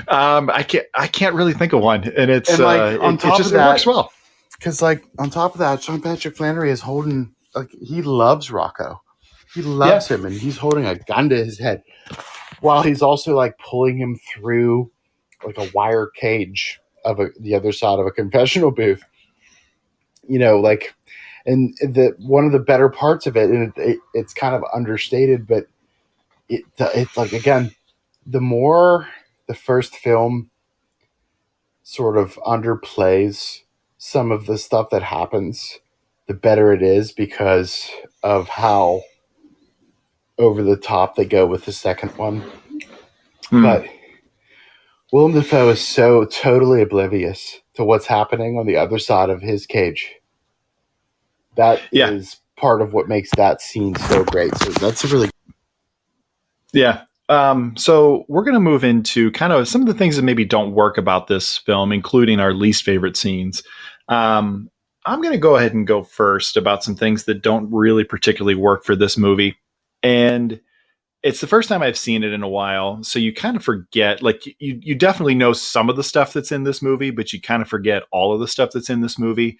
I can't really think of one, and it's on top of that, it works well. Because like on top of that, Sean Patrick Flannery is holding, like, he loves Rocco, he loves him, and he's holding a gun to his head while he's also like pulling him through like a wire cage of the other side of a confessional booth. And one of the better parts of it, and it's kind of understated, but it's like, again, the more the first film sort of underplays some of the stuff that happens, the better it is, because of how over the top they go with the second one. But Willem Dafoe is so totally oblivious to what's happening on the other side of his cage. That is part of what makes that scene so great. So that's a really... Yeah. So we're going to move into kind of some of the things that maybe don't work about this film, including our least favorite scenes. I'm going to go ahead and go first about some things that don't really particularly work for this movie. And it's the first time I've seen it in a while. So you kind of forget, like, you definitely know some of the stuff that's in this movie, but you kind of forget all of the stuff that's in this movie.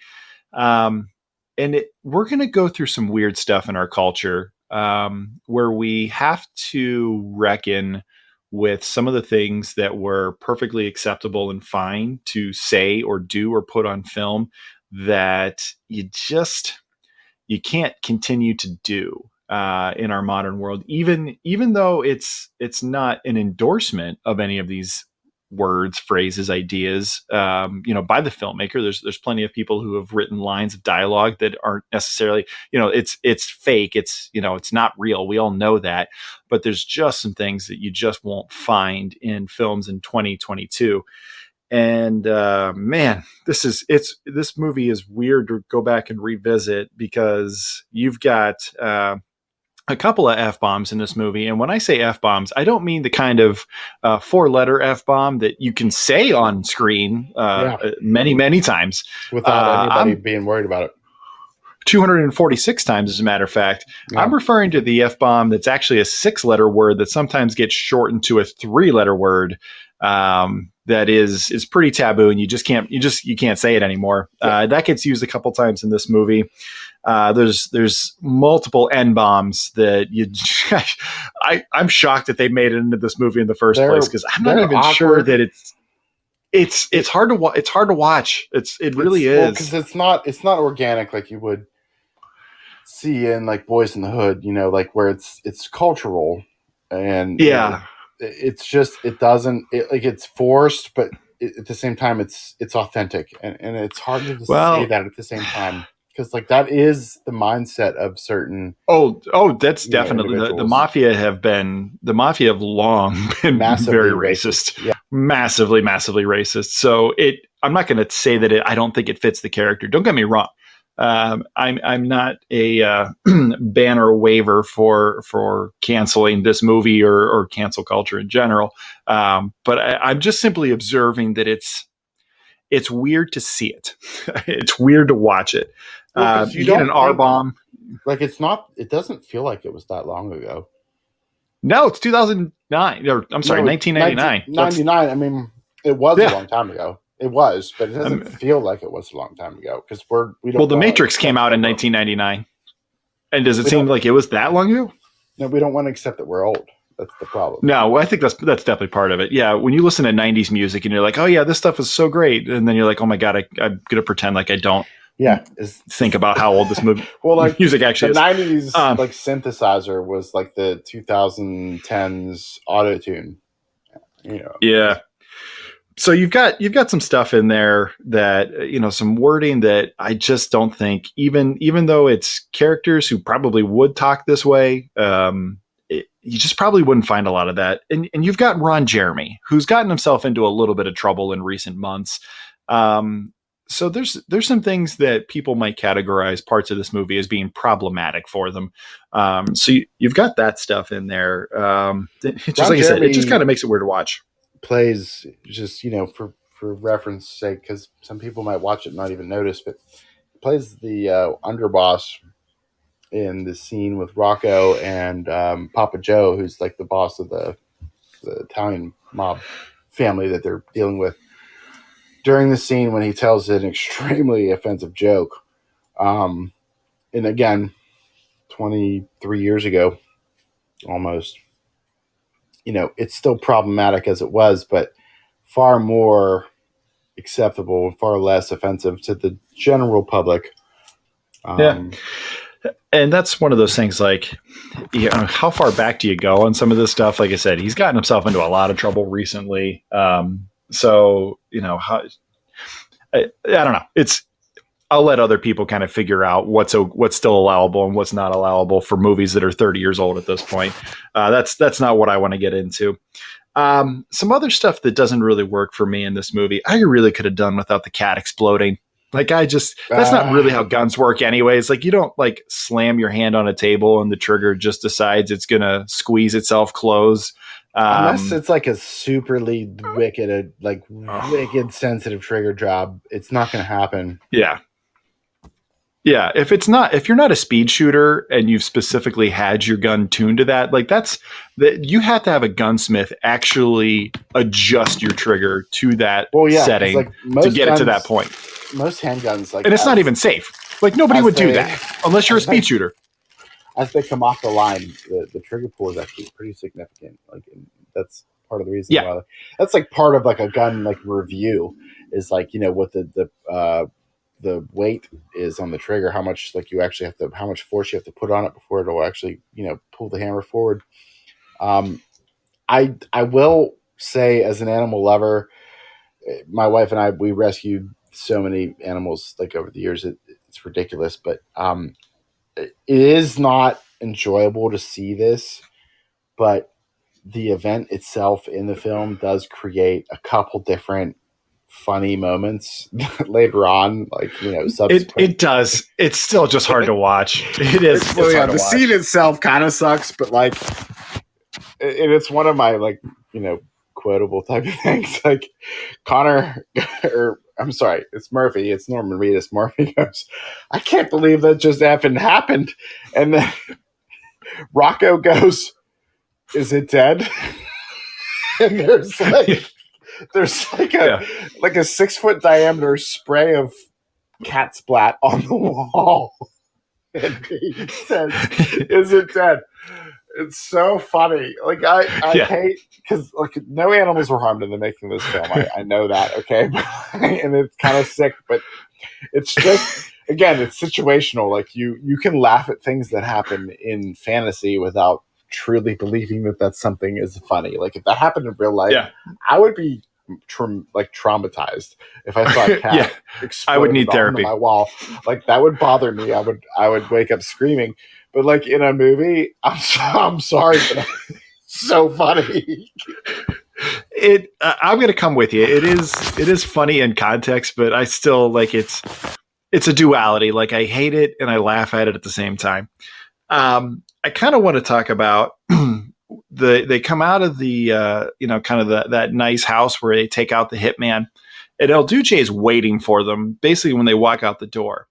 We're going to go through some weird stuff in our culture where we have to reckon with some of the things that were perfectly acceptable and fine to say or do or put on film that you can't continue to do in our modern world, even though it's not an endorsement of any of these words, phrases, ideas, by the filmmaker. There's plenty of people who have written lines of dialogue that aren't necessarily, it's fake. It's not real. We all know that, but there's just some things that you just won't find in films in 2022. And man, this movie is weird to go back and revisit, because you've got a couple of F-bombs in this movie. And when I say F-bombs, I don't mean the kind of 4-letter F-bomb that you can say on screen many, many times. Without anybody being worried about it. 246 times, as a matter of fact. Yeah. I'm referring to the F-bomb that's actually a 6-letter word that sometimes gets shortened to a 3-letter word. That is pretty taboo, and you can't say it anymore. That gets used a couple times in this movie. There's multiple N-bombs that I'm shocked that they made it into this movie in the first place, because I'm not even sure that it's hard to watch. It's hard to watch. It really is, because it's not organic like you would see in like Boys in the Hood, like where it's cultural, and it's just it's forced, but at the same time it's authentic, and it's hard to say that at the same time. Because like that is the mindset of certain. That's definitely the mafia have long been very racist. Yeah. Massively racist. So I'm not going to say that I don't think it fits the character. Don't get me wrong. I'm not a banner waiver for canceling this movie or cancel culture in general. But I'm just simply observing that it's weird to see it. It's weird to watch it. Well, You get an R bomb. Like it's not. It doesn't feel like it was that long ago. No, it's 2009. Or, I'm sorry, No, 1999. 1999. I mean, it was Yeah. a long time ago. It was, but it doesn't feel like it was a long time ago because we don't. Well, The Matrix came out in 1999, and does it seem like it was that long ago? No, we don't want to accept that we're old. That's the problem. No, I think that's definitely part of it. Yeah, when you listen to 90s music and you're like, oh yeah, this stuff is so great, and then you're like, oh my god, I'm gonna pretend like I don't. Yeah, think about how old this movie well, like music actually the is. 90s like synthesizer was like the 2010s auto-tune. You know. Yeah. So you've got some stuff in there that, some wording that I just don't think, even though it's characters who probably would talk this way, you just probably wouldn't find a lot of that. And you've got Ron Jeremy, who's gotten himself into a little bit of trouble in recent months. So there's some things that people might categorize parts of this movie as being problematic for them. So you've got that stuff in there. Just like I said, it just kind of makes it weird to watch. Plays just, for reference sake, because some people might watch it and not even notice, but plays the underboss in the scene with Rocco and Papa Joe, who's like the boss of the Italian mob family that they're dealing with. During the scene when he tells an extremely offensive joke, and again, 23 years ago, almost, it's still problematic as it was, but far more acceptable and far less offensive to the general public. Yeah. And that's one of those things, like, how far back do you go on some of this stuff? Like I said, he's gotten himself into a lot of trouble recently. So, I don't know. I'll let other people kind of figure out what's still allowable and what's not allowable for movies that are 30 years old at this point. That's not what I want to get into. Some other stuff that doesn't really work for me in this movie, I really could have done without the cat exploding. Like, that's not really how guns work anyways. Like, you don't like slam your hand on a table and the trigger just decides it's going to squeeze itself closed. Unless it's like a superly wicked sensitive trigger job, it's not going to happen. Yeah. Yeah. If you're not a speed shooter and you've specifically had your gun tuned to that, like you have to have a gunsmith actually adjust your trigger to that setting to get it to that point. Most handguns, and it's not even safe. Like, nobody would do that unless you're a speed shooter. As they come off the line, the trigger pull is actually pretty significant. Like, that's part of the reason why. That's like part of like a gun like review is like, what the weight is on the trigger, how much how much force you have to put on it before it'll actually, pull the hammer forward. I will say, as an animal lover, my wife and I, we rescued so many animals like over the years. It's ridiculous, but it is not enjoyable to see this, but the event itself in the film does create a couple different funny moments later on, like, it does. It's still just hard to watch. It is. The scene itself kind of sucks, but like, it's one of my like, quotable type of things. Like Connor, or I'm sorry, it's Murphy. It's Norman Reedus. Murphy goes, "I can't believe that just effing happened," and then Rocco goes, "Is it dead?" And there's like a 6-foot diameter spray of cat splat on the wall, and he says, "Is it dead?" It's so funny. Like, I hate, because like no animals were harmed in the making of this film. I know that, okay, and it's kind of sick, but it's just, again, it's situational. Like, you can laugh at things that happen in fantasy without truly believing that that's something is funny. Like, if that happened in real life, I would be traumatized if I saw a cat explode. I would need therapy. My wall, like, that would bother me. I would wake up screaming. But like in a movie, I'm sorry, but it's so funny. I'm going to come with you. It is funny in context, but I still like it's it's a duality. Like I hate it and I laugh at it at the same time. I kind of want to talk about they come out of the kind of that nice house where they take out the hitman, and El Duce is waiting for them basically when they walk out the door.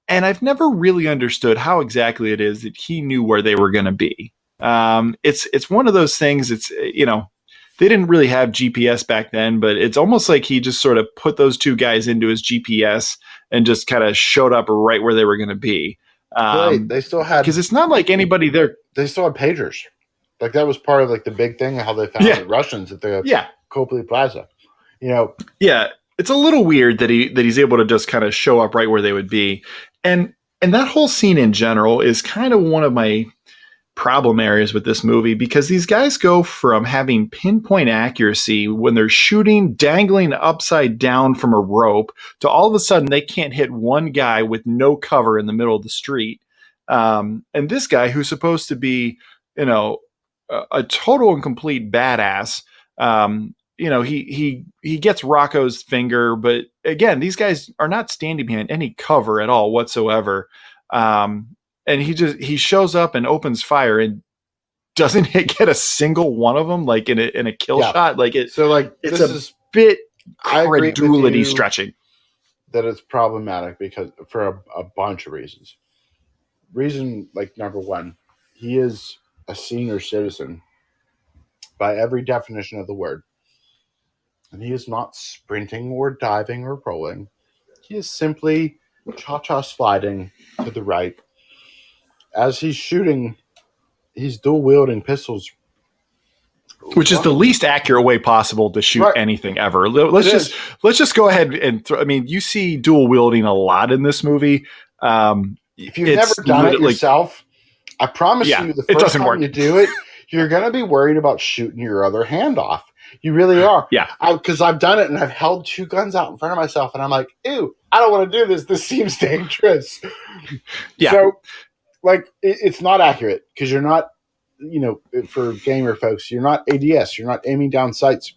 And I've never really understood how exactly it is that he knew where they were going to be. It's one of those things. It's they didn't really have GPS back then, but it's almost like he just sort of put those two guys into his GPS and just kind of showed up right where they were going to be. They still had, because it's not like anybody there. They still had pagers. Like that was part of like the big thing, how they found the Russians at the Copley Plaza. Yeah, it's a little weird that he's able to just kind of show up right where they would be, and that whole scene in general is kind of one of my problem areas with this movie, because these guys go from having pinpoint accuracy when they're shooting dangling upside down from a rope to all of a sudden they can't hit one guy with no cover in the middle of the street. And this guy, who's supposed to be, a total and complete badass, he gets Rocco's finger, but again, these guys are not standing behind any cover at all whatsoever. And he shows up and opens fire and doesn't get a single one of them, like in a kill shot. Like it. So like it's a bit credulity stretching. That it's problematic because for a bunch of reasons. Reason like number one, he is a senior citizen by every definition of the word, and he is not sprinting or diving or rolling. He is simply cha-cha sliding to the right. As he's shooting, he's dual wielding pistols, which is the least accurate way possible to shoot anything ever. Let's just go ahead and throw. I mean, you see dual wielding a lot in this movie. If you've never done it yourself, I promise you, the first time you do it, you're going to be worried about shooting your other hand off. You really are. Yeah. Because I've done it and I've held two guns out in front of myself, and I'm like, ew, I don't want to do this. This seems dangerous. Yeah. So. Like, it's not accurate because you're not, for gamer folks, you're not ADS. You're not aiming down sights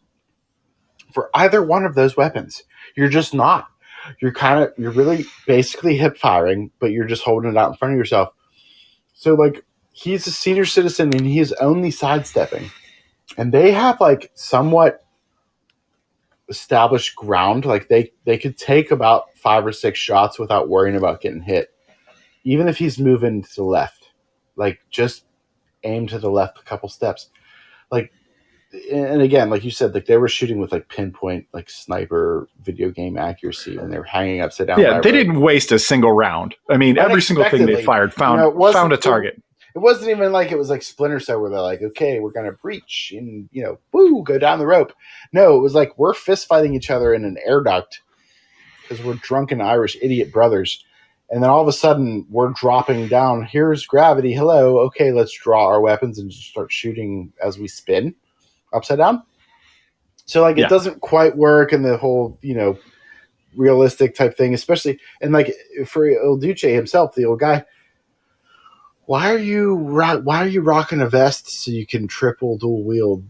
for either one of those weapons. You're just not. You're really basically hip firing, but you're just holding it out in front of yourself. So, like, he's a senior citizen and he is only sidestepping. And they have, like, somewhat established ground. Like, they could take about 5 or 6 shots without worrying about getting hit. Even if he's moving to the left, like just aim to the left a couple steps. Like, and again, like you said, like they were shooting with like pinpoint, like sniper video game accuracy when they were hanging upside down. Yeah, they didn't waste a single round. I mean, every single thing they fired found a target. It wasn't even like it was like Splinter Cell where they're like, okay, we're going to breach and, go down the rope. No, it was like we're fist fighting each other in an air duct because we're drunken Irish idiot brothers. And then all of a sudden, we're dropping down. Here's gravity. Hello. Okay, let's draw our weapons and just start shooting as we spin upside down. So, like, it doesn't quite work in the whole, realistic type thing, especially. And, like, for El Duce himself, the old guy, why are you rocking a vest so you can triple dual wield,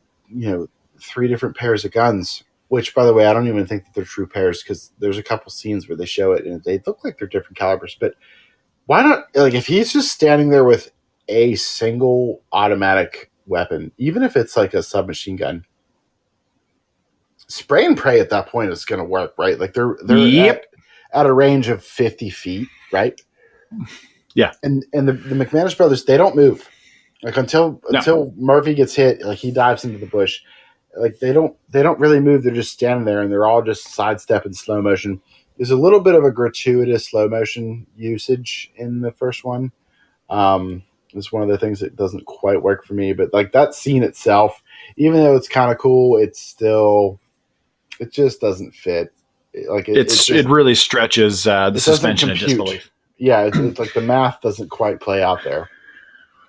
3 different pairs of guns? Which, by the way, I don't even think that they're true pairs because there's a couple scenes where they show it and they look like they're different calibers. But why not? Like, if he's just standing there with a single automatic weapon, even if it's like a submachine gun, spray and pray at that point is going to work, right? Like they're at a range of 50 feet, right? Yeah. And the McManus brothers, they don't move. Like until Murphy gets hit, like he dives into the bush. Like they don't really move. They're just standing there and they're all just sidestep in slow motion. There's a little bit of a gratuitous slow motion usage in the first one. It's one of the things that doesn't quite work for me, but like that scene itself, even though it's kind of cool, it just doesn't fit. Like it really stretches the suspension of disbelief. Yeah, it's like the math doesn't quite play out there.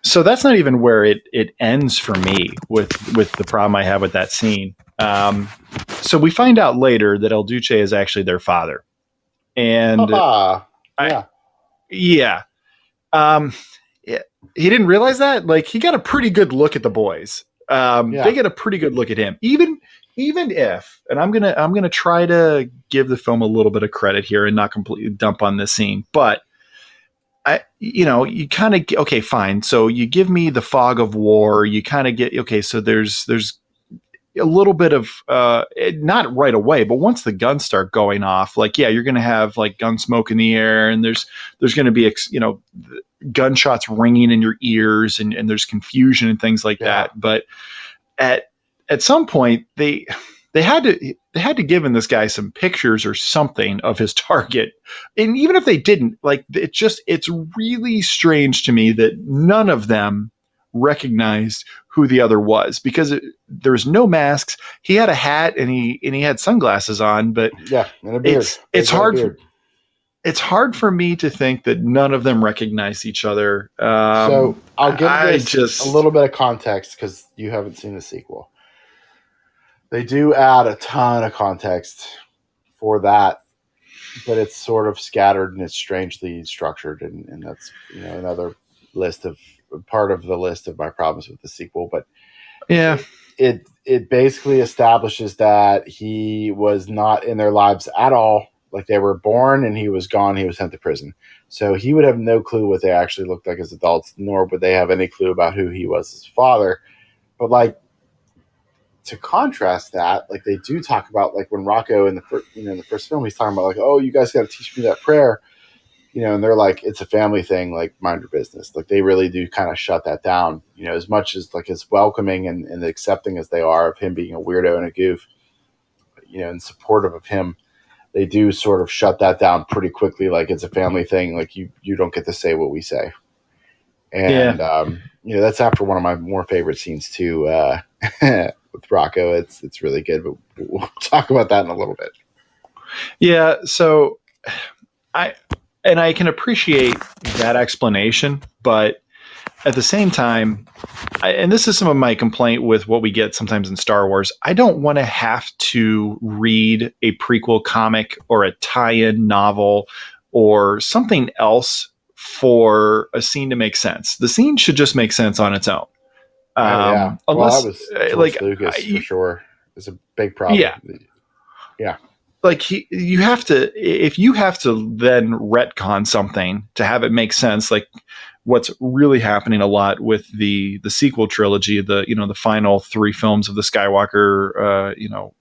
So that's not even where it ends for me with the problem I have with that scene. So we find out later that El Duce is actually their father, and he didn't realize that. Like he got a pretty good look at the boys. They get a pretty good look at him. Even even if, and I'm gonna try to give the film a little bit of credit here and not completely dump on this scene, but you kind of okay, fine. So you give me the fog of war. You kind of get okay. So there's a little bit of not right away, but once the guns start going off, like yeah, you're gonna have like gun smoke in the air, and there's gonna be gunshots ringing in your ears, and there's confusion and things like Yeah. that. But at at some point they had to give in this guy some pictures or something of his target, and even if they didn't, like it's really strange to me that none of them recognized who the other was, because there was no masks. He had a hat and he had sunglasses on, but Yeah, and a beard. it's Big it's red hard beard. it's hard for me to think that none of them recognize each other. So I'll give I this a just little bit of context because you haven't seen the sequel. They do add a ton of context for that, but it's sort of scattered and it's strangely structured, and that's another list of part of the list of my problems with the sequel. But yeah it basically establishes that he was not in their lives at all. Like they were born and he was gone. He was sent to prison. So he would have no clue what they actually looked like as adults, nor would they have any clue about who he was as father. But like to contrast that, like they do talk about like when Rocco in the first film, he's talking about like, oh, you guys got to teach me that prayer, and they're like, it's a family thing, like mind your business. Like they really do kind of shut that down, as much as like as welcoming and accepting as they are of him being a weirdo and a goof, and supportive of him. They do sort of shut that down pretty quickly. Like it's a family thing. Like you don't get to say what we say. yeah And, that's after one of my more favorite scenes too, with Rocco. It's really good, but we'll talk about that in a little bit. yeah so I I can appreciate that explanation, but at the same time, and this is some of my complaint with what we get sometimes in Star Wars, I don't want to have to read a prequel comic or a tie-in novel or something else for a scene to make sense. The scene should just make sense on its own. Oh yeah. Well, that Unless, was George like, Lucas for sure. It's a big problem. yeah, Yeah. like you have to, if you have to then retcon something to have it make sense, like what's really happening a lot with the sequel trilogy, the final three films of the Skywalker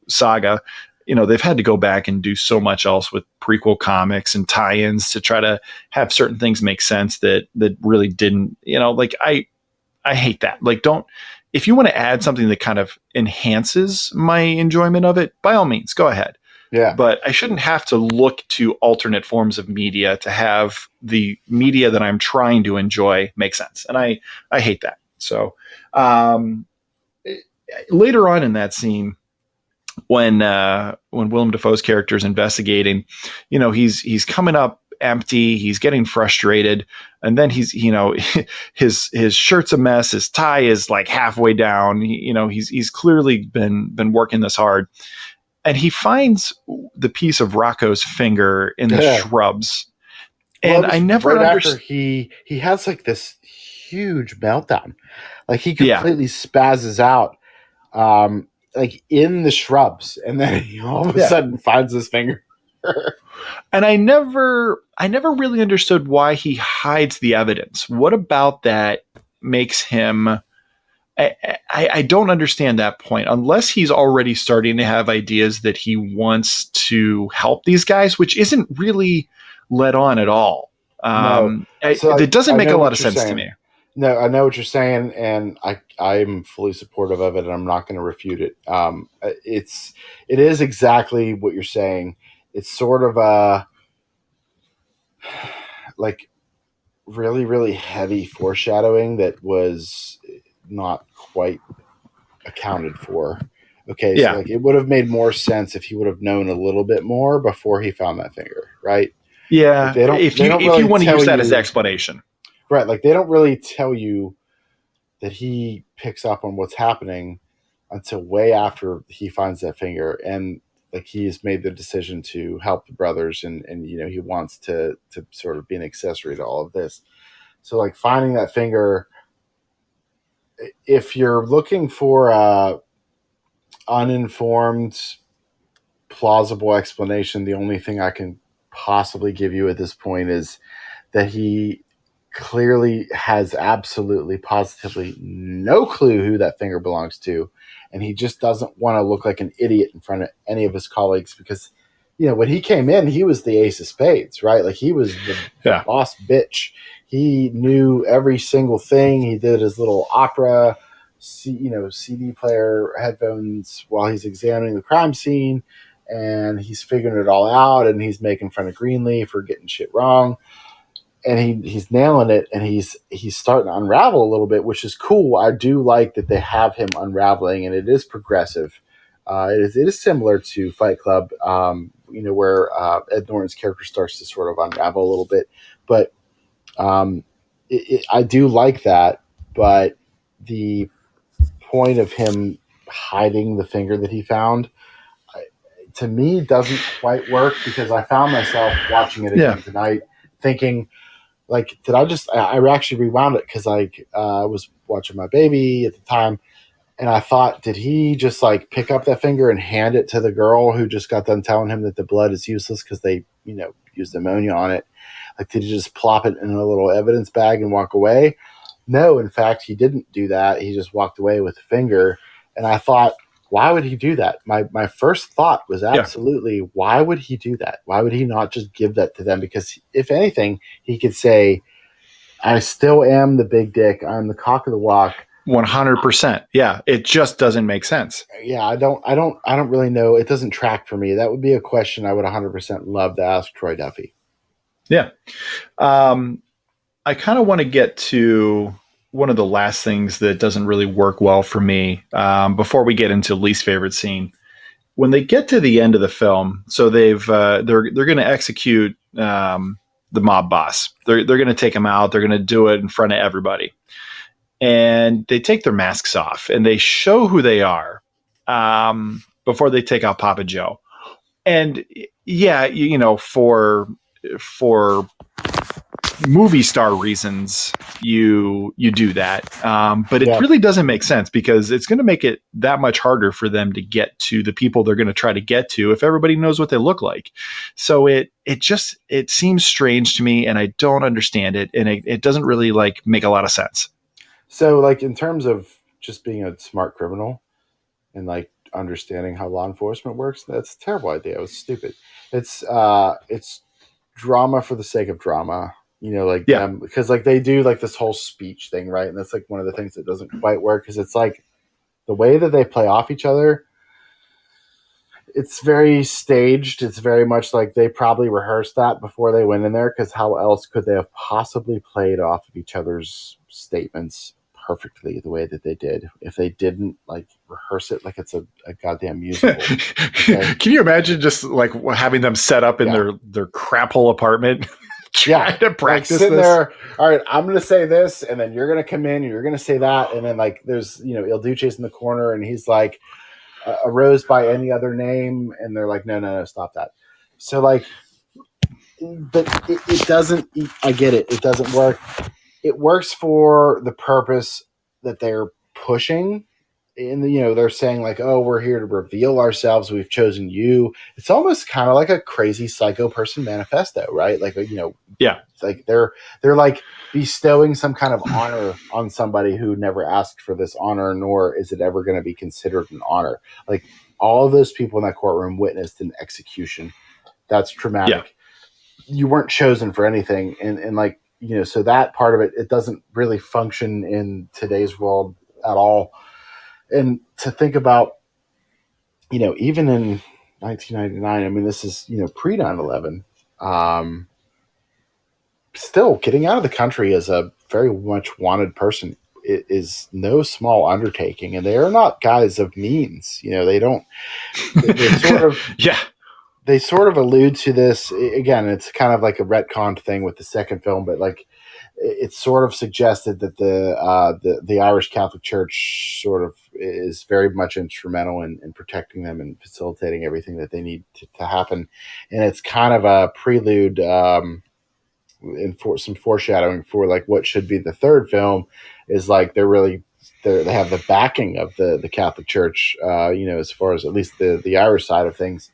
saga. They've had to go back and do so much else with prequel comics and tie-ins to try to have certain things make sense that really didn't. Like I hate that. Like, don't, if you want to add something that kind of enhances my enjoyment of it, by all means, go ahead. Yeah. But I shouldn't have to look to alternate forms of media to have the media that I'm trying to enjoy make sense. And I hate that. So later on in that scene, when Willem Dafoe's character is investigating, he's coming up empty, he's getting frustrated, and then he's his shirt's a mess, his tie is like halfway down. He's clearly been working this hard, and he finds the piece of Rocco's finger in the shrubs. Well, And it was I never right after understood. he has like this huge meltdown. Like he Yeah, completely spazzes out, like in the shrubs, and then he all of a yeah. sudden finds his finger. And I never really understood why he hides the evidence. What about that makes him? I don't understand that point, unless he's already starting to have ideas that he wants to help these guys, which isn't really let on at all. No, so That doesn't I make know a lot what of you're sense to saying. me. No, I know what you're saying, and I'm fully supportive of it, and I'm not going to refute it. It is exactly what you're saying. It's sort of a like really really heavy foreshadowing that was not quite accounted for. Okay, so Yeah, like it would have made more sense if he would have known a little bit more before he found that finger, right? Like yeah. If they you don't if you really want to tell use that as you, explanation, right, like they don't really tell you that he picks up on what's happening until way after he finds that finger, and like he's made the decision to help the brothers, and he wants to sort of be an accessory to all of this. So like finding that finger, if you're looking for uninformed, plausible explanation. The only thing I can possibly give you at this point is that he clearly has absolutely, positively no clue who that finger belongs to. And he just doesn't want to look like an idiot in front of any of his colleagues because, when he came in, he was the ace of spades, right? Like he was the boss bitch. He knew every single thing. He did his little opera, CD player headphones while he's examining the crime scene, and he's figuring it all out, and he's making fun of Greenleaf for getting shit wrong, and he's nailing it, and he's starting to unravel a little bit, which is cool. I do like that they have him unraveling, and it is progressive. It is similar to Fight Club, where Ed Norton's character starts to sort of unravel a little bit, but I do like that. But the point of him hiding the finger that he found, to me, doesn't quite work, because I found myself watching it again tonight thinking, like, I actually rewound it because I was watching my baby at the time, and I thought, did he just like pick up that finger and hand it to the girl who just got done telling him that the blood is useless because they, used ammonia on it? Like, did he just plop it in a little evidence bag and walk away? No, in fact, he didn't do that. He just walked away with the finger. And I thought, why would he do that? My first thought was absolutely, why would he do that? Why would he not just give that to them? Because if anything, he could say, I still am the big dick. I'm the cock of the walk. 100%. Yeah. It just doesn't make sense. Yeah. I don't really know. It doesn't track for me. That would be a question I would 100% love to ask Troy Duffy. Yeah. I kind of want to get to one of the last things that doesn't really work well for me before we get into least favorite scene. When they get to the end of the film, so they're going to execute the mob boss. They're going to take him out. They're going to do it in front of everybody, and they take their masks off and they show who they are before they take out Papa Joe. And yeah, for movie star reasons, you do that, but it really doesn't make sense, because it's going to make it that much harder for them to get to the people they're going to try to get to if everybody knows what they look like. So it seems strange to me, and I don't understand it, and it doesn't really like make a lot of sense. So, like, in terms of just being a smart criminal and like understanding how law enforcement works, that's a terrible idea. It was stupid. It's drama for the sake of drama. Because like they do like this whole speech thing, right? And that's like one of the things that doesn't quite work, because it's like the way that they play off each other, it's very staged. It's very much like they probably rehearsed that before they went in there, because how else could they have possibly played off of each other's statements perfectly the way that they did if they didn't like rehearse it like it's a goddamn musical? Okay? Can you imagine just like having them set up in their crap hole apartment? Trying to practice like sitting this. There, all right, I'm going to say this, and then you're going to come in and you're going to say that, and then like there's Il Duce's in the corner, and he's like, a rose by any other name, and they're like, no, stop that. So like, but it doesn't. I get it. It doesn't work. It works for the purpose that they're pushing. And they're saying like, oh, we're here to reveal ourselves. We've chosen you. It's almost kind of like a crazy psycho person manifesto, right? Like, like they're like bestowing some kind of honor on somebody who never asked for this honor, nor is it ever going to be considered an honor. Like, all of those people in that courtroom witnessed an execution. That's traumatic. You weren't chosen for anything. And like, so that part of it doesn't really function in today's world at all. And to think about, even in 1999, I mean, this is, pre 9/11, still getting out of the country as a very much wanted person is no small undertaking. And they are not guys of means. They don't, they sort of, they sort of allude to this. Again, it's kind of like a retconned thing with the second film, but like, it's sort of suggested that the Irish Catholic Church sort of is very much instrumental in protecting them and facilitating everything that they need to happen. And it's kind of a prelude and for some foreshadowing for like what should be the third film, is like they're really they have the backing of the Catholic Church, as far as at least the Irish side of things.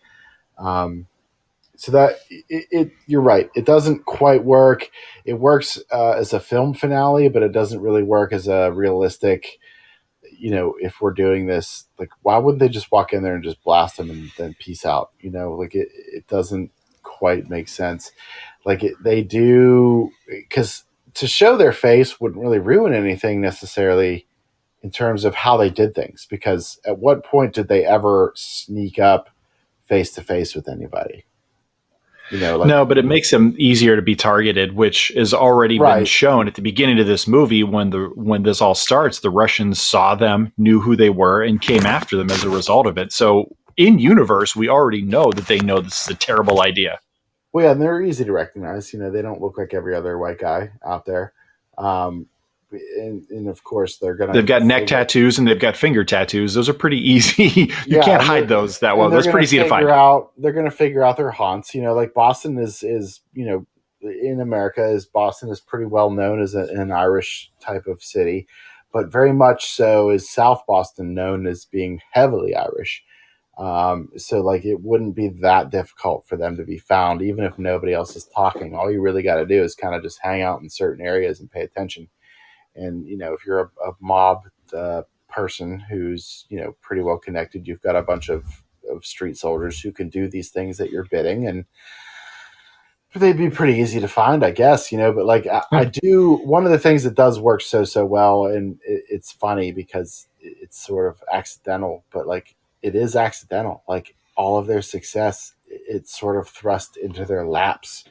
Um, so that you're right. It doesn't quite work. It works as a film finale, but it doesn't really work as a realistic. If we're doing this, like, why wouldn't they just walk in there and just blast them and then peace out? Like it doesn't quite make sense. Like they do, because to show their face wouldn't really ruin anything necessarily in terms of how they did things. Because at what point did they ever sneak up face to face with anybody? No, Like, but it makes them easier to be targeted, which has already been right. shown at the beginning of this movie when this all starts. The Russians saw them, knew who they were, and came after them as a result of it. So in universe, we already know that they know this is a terrible idea. Well, yeah, and they're easy to recognize. They don't look like every other white guy out there. Um, and of course, they're They've gonna got neck figure. tattoos and they've got finger tattoos. Those are pretty easy. You Yeah, can't hide those that well. they're That's gonna pretty easy to figure find. out. They're gonna figure out their haunts. Like Boston is in America, is Boston is pretty well known as an Irish type of city, but very much so is South Boston known as being heavily Irish. So like it wouldn't be that difficult for them to be found, even if nobody else is talking. All you really got to do is kind of just hang out in certain areas and pay attention. And if you're a mob person who's pretty well connected, you've got a bunch of street soldiers who can do these things at your bidding, and they'd be pretty easy to find, I guess. But like I do, one of the things that does work so well, and it's funny because it's sort of accidental, but like it is accidental. Like all of their success, it's sort of thrust into their laps,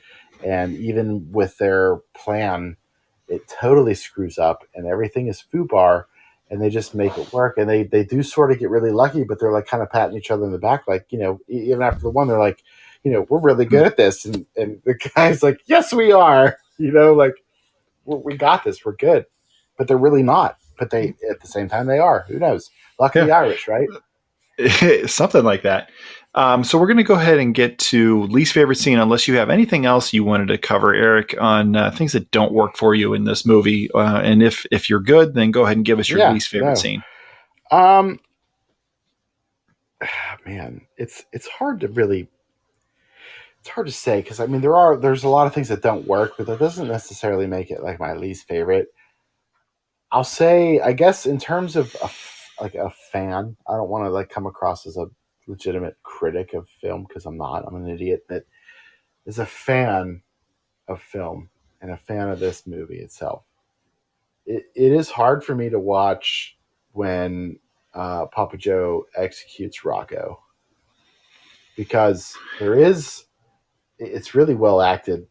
and even with their plan, it totally screws up, and everything is foobar. And they just make it work, and they do sort of get really lucky, but they're like kind of patting each other in the back, like even after the one, they're like, we're really good at this. And the guy's like, yes, we are, like we got this. We're good. But they're really not. But they, at the same time, they are. Who knows? Luck of Yeah. the Irish, right? Something like that. So we're going to go ahead and get to least favorite scene, unless you have anything else you wanted to cover, Eric, on things that don't work for you in this movie. And if you're good, then go ahead and give us your Yeah, least favorite no. scene. Man, it's hard to really, it's hard to say, because I mean there's a lot of things that don't work, but that doesn't necessarily make it like my least favorite. I'll say, I guess, in terms of like a fan, I don't want to like come across as a legitimate critic of film, because I'm not. I'm an idiot. But as a fan of film and a fan of this movie itself, it is hard for me to watch when Papa Joe executes Rocco, because it's really well acted.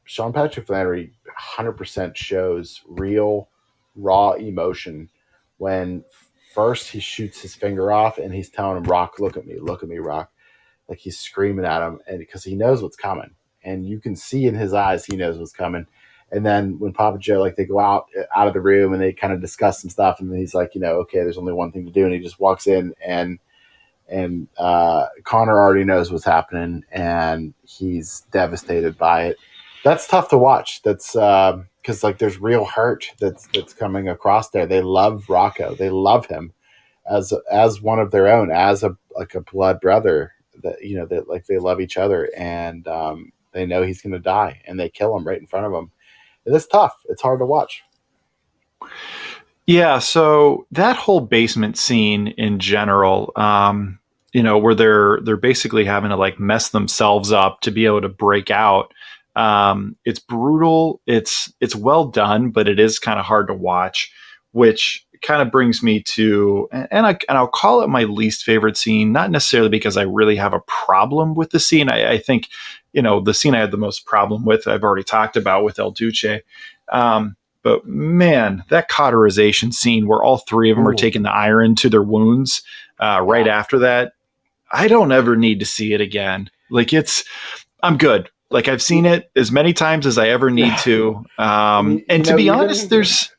Sean Patrick Flannery 100% shows real, raw emotion when first he shoots his finger off and he's telling him, Rock, look at me, Rock. Like he's screaming at him, and because he knows what's coming. And you can see in his eyes he knows what's coming. And then when Papa Joe, like they go out of the room and they kind of discuss some stuff, and then he's like, okay, there's only one thing to do, and he just walks in, and Connor already knows what's happening, and he's devastated by it. That's tough to watch. That's because like there's real hurt that's coming across there. They love Rocco. They love him as one of their own, as a blood brother. That that like they love each other, and they know he's going to die, and they kill him right in front of them. It's tough. It's hard to watch. Yeah, so that whole basement scene in general, where they're basically having to like mess themselves up to be able to break out. It's brutal. It's well done, but it is kind of hard to watch, which kind of brings me to I'll call it my least favorite scene, not necessarily because I really have a problem with the scene. I think the scene I had the most problem with, I've already talked about with El Duce. But man, that cauterization scene where all three of them are Ooh, taking the iron to their wounds right yeah. after that, I don't ever need to see it again. Like I'm good. Like I've seen it as many times as I ever need to. And to be honest, Even there's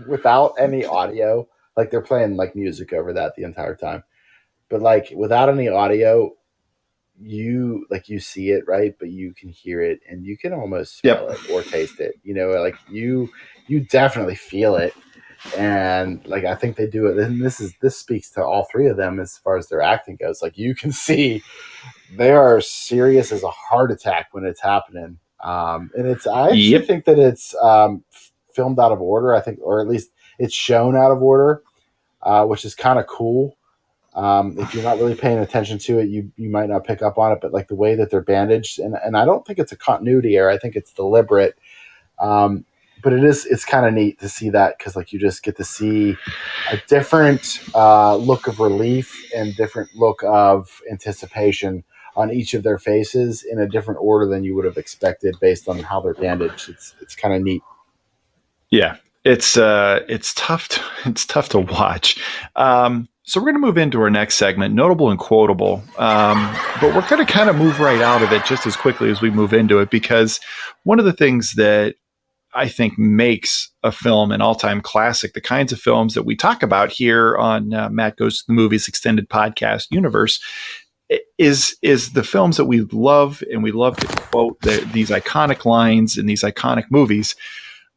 without any audio, like they're playing like music over that the entire time, but like without any audio, you see it, right, but you can hear it, and you can almost smell yep. it or taste it, like you definitely feel it. And like I think they do it, and this speaks to all three of them as far as their acting goes. Like you can see they are serious as a heart attack when it's happening. And I actually Yep. think that it's filmed out of order. I think, or at least it's shown out of order, which is kind of cool. If you're not really paying attention to it, you might not pick up on it. But like the way that they're bandaged, and I don't think it's a continuity error. I think it's deliberate. Um, but it's kind of neat to see that because like you just get to see a different look of relief and different look of anticipation on each of their faces in a different order than you would have expected based on how they're bandaged. It's kind of neat. Yeah, it's tough. It's tough to watch. So we're going to move into our next segment, notable and quotable. But we're going to kind of move right out of it just as quickly as we move into it, because one of the things that I think makes a film an all-time classic, the kinds of films that we talk about here on Matt Goes to the Movies extended podcast universe, is the films that we love, and we love to quote these iconic lines in these iconic movies.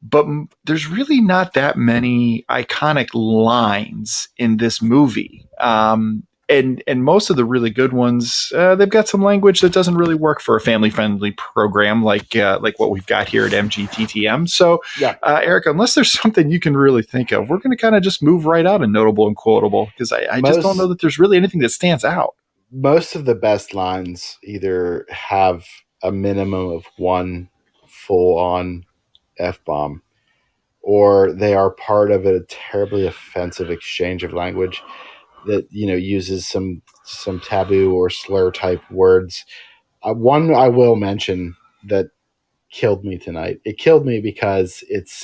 But there's really not that many iconic lines in this movie. And most of the really good ones, they've got some language that doesn't really work for a family-friendly program like what we've got here at MGTTM. So, Yeah, Eric, unless there's something you can really think of, we're going to kind of just move right out of notable and quotable, because I just don't know that there's really anything that stands out. Most of the best lines either have a minimum of one full-on F-bomb, or they are part of a terribly offensive exchange of language that uses some taboo or slur type words. One I will mention that killed me tonight. It killed me because it's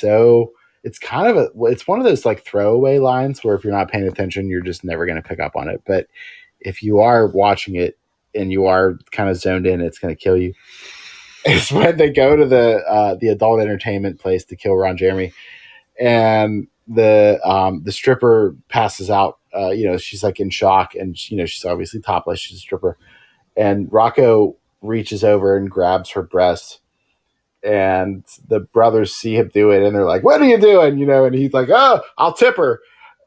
kind of it's one of those like throwaway lines where if you're not paying attention, you're just never going to pick up on it. But if you are watching it and you are kind of zoned in, it's going to kill you. It's when they go to the adult entertainment place to kill Ron Jeremy, and the stripper passes out. She's like in shock, and she's obviously topless. She's a stripper, and Rocco reaches over and grabs her breast, and the brothers see him do it, and they're like, "What are you doing?" And he's like, "Oh, I'll tip her."